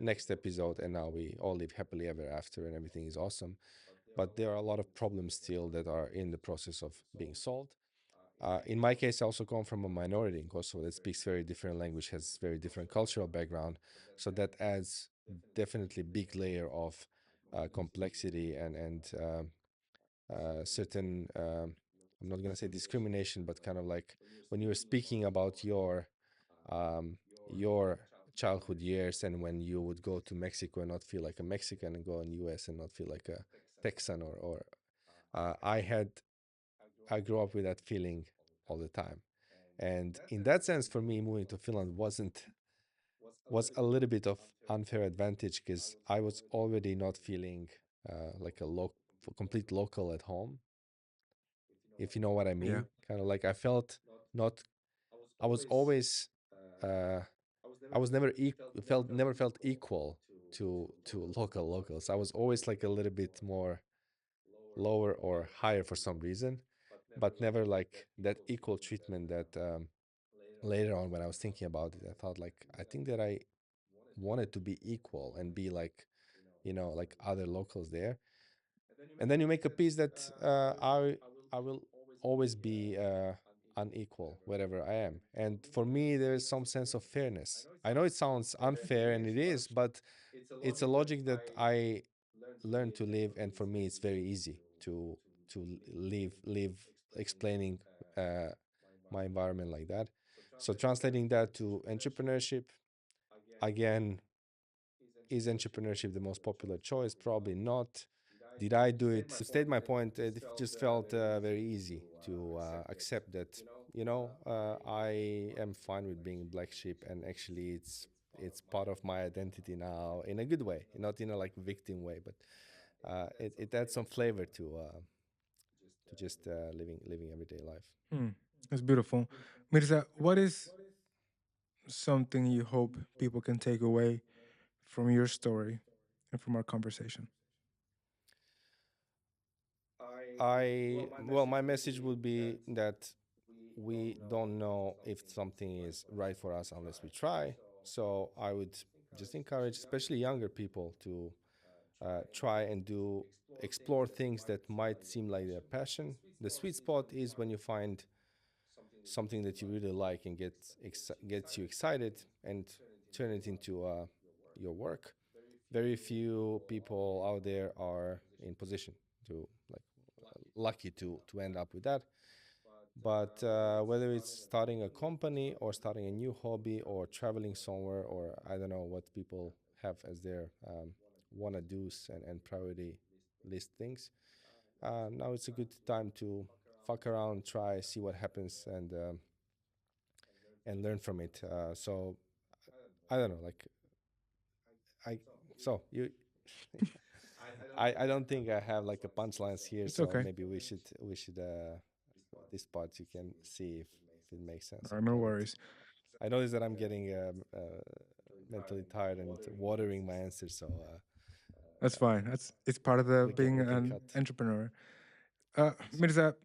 next episode, and now we all live happily ever after, and everything is awesome. But there are a lot of problems still that are in the process of being solved. In my case, I also come from a minority in Kosovo that speaks very different language, has very different cultural background, so that adds definitely big layer of complexity and certain. I'm not gonna say discrimination, but kind of like when you're speaking about um, your childhood years and when you would go to Mexico and not feel like a Mexican and go in US and not feel like a Texan or I grew up with that feeling all the time. And in that sense, for me, moving to Finland was a little bit of unfair advantage because I was already not feeling like a complete local at home, if you know what I Yeah. mean. Kind of like I felt not. I was always. Uh, I was never felt equal to locals. I was always like a little bit more lower or higher for some reason, but never like that equal treatment that later on when I was thinking about it, I thought like I think that I wanted to be equal and be like, like other locals there. And then you make a peace that I will always be unequal wherever I am. And for me, there is some sense of fairness. I know it sounds unfair, and it is, but it's a logic that I learned to live, and for me, it's very easy to live explaining uh, my environment like that. So translating that to entrepreneurship, again, is entrepreneurship the most popular choice? Probably not. Did I do it? To state my point, it just felt very easy to accept that, I am fine with being black sheep, and actually, it's part of my identity now in a good way, not in a like victim way, but it adds some flavor to just living everyday life. Hmm. That's beautiful. Mirza, what is something you hope people can take away from your story and from our conversation? My message would be that we don't know if something is right for us unless we try. So I would just encourage, especially younger people, to try and explore things that might seem like their passion. The sweet spot is when you find something that you really like and gets you excited and turn it into your work. Very few people out there are in position to like lucky to end up with that. But whether it's starting a company or starting a new hobby or traveling somewhere, or I don't know what people have as their wanna do's and priority list things, now it's a good time to fuck around, try, see what happens, and learn from it. So I don't know, like I so you. I don't think I have like a punchlines here, It's so okay. maybe we should this part you can see if it makes sense All or right, no doesn't. worries. I notice that I'm getting mentally tired and watering my answers, so That's fine. That's it's part of the we being can an cut. entrepreneur. Mirza,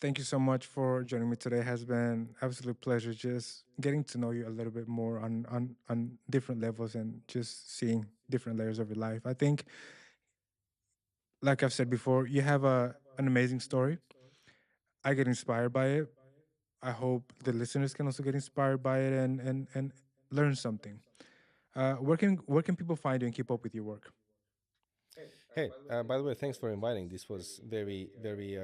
thank you so much for joining me today. It has been absolute pleasure just getting to know you a little bit more on different levels and just seeing different layers of your life. I think, like I've said before, you have an amazing story. I get inspired by it. I hope the listeners can also get inspired by it and learn something. Where can people find you and keep up with your work? Hey, by the way, thanks for inviting. This was very, very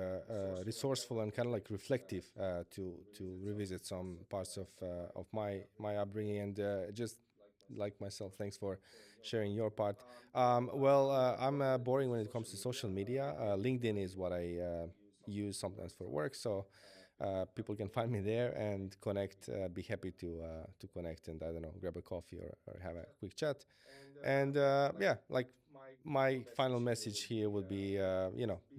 resourceful and kind of like reflective to revisit some parts of my upbringing, and just like myself, thanks for sharing your part. I'm boring when it comes to social media. LinkedIn is what I use sometimes for work, so people can find me there and connect. Be happy to connect, and I don't know, grab a coffee or have a quick chat. And yeah, like my final message here would be,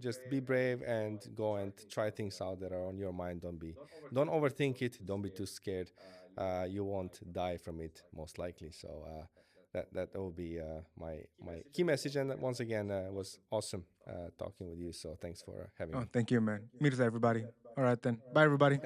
just be brave and go and try things out that are on your mind. Don't overthink it. Don't be too scared. You won't die from it most likely. So that will be my key message. And once again, it was awesome talking with you. So thanks for having Oh, me. thank you, man. Meet us, everybody. All right, then. Bye, everybody.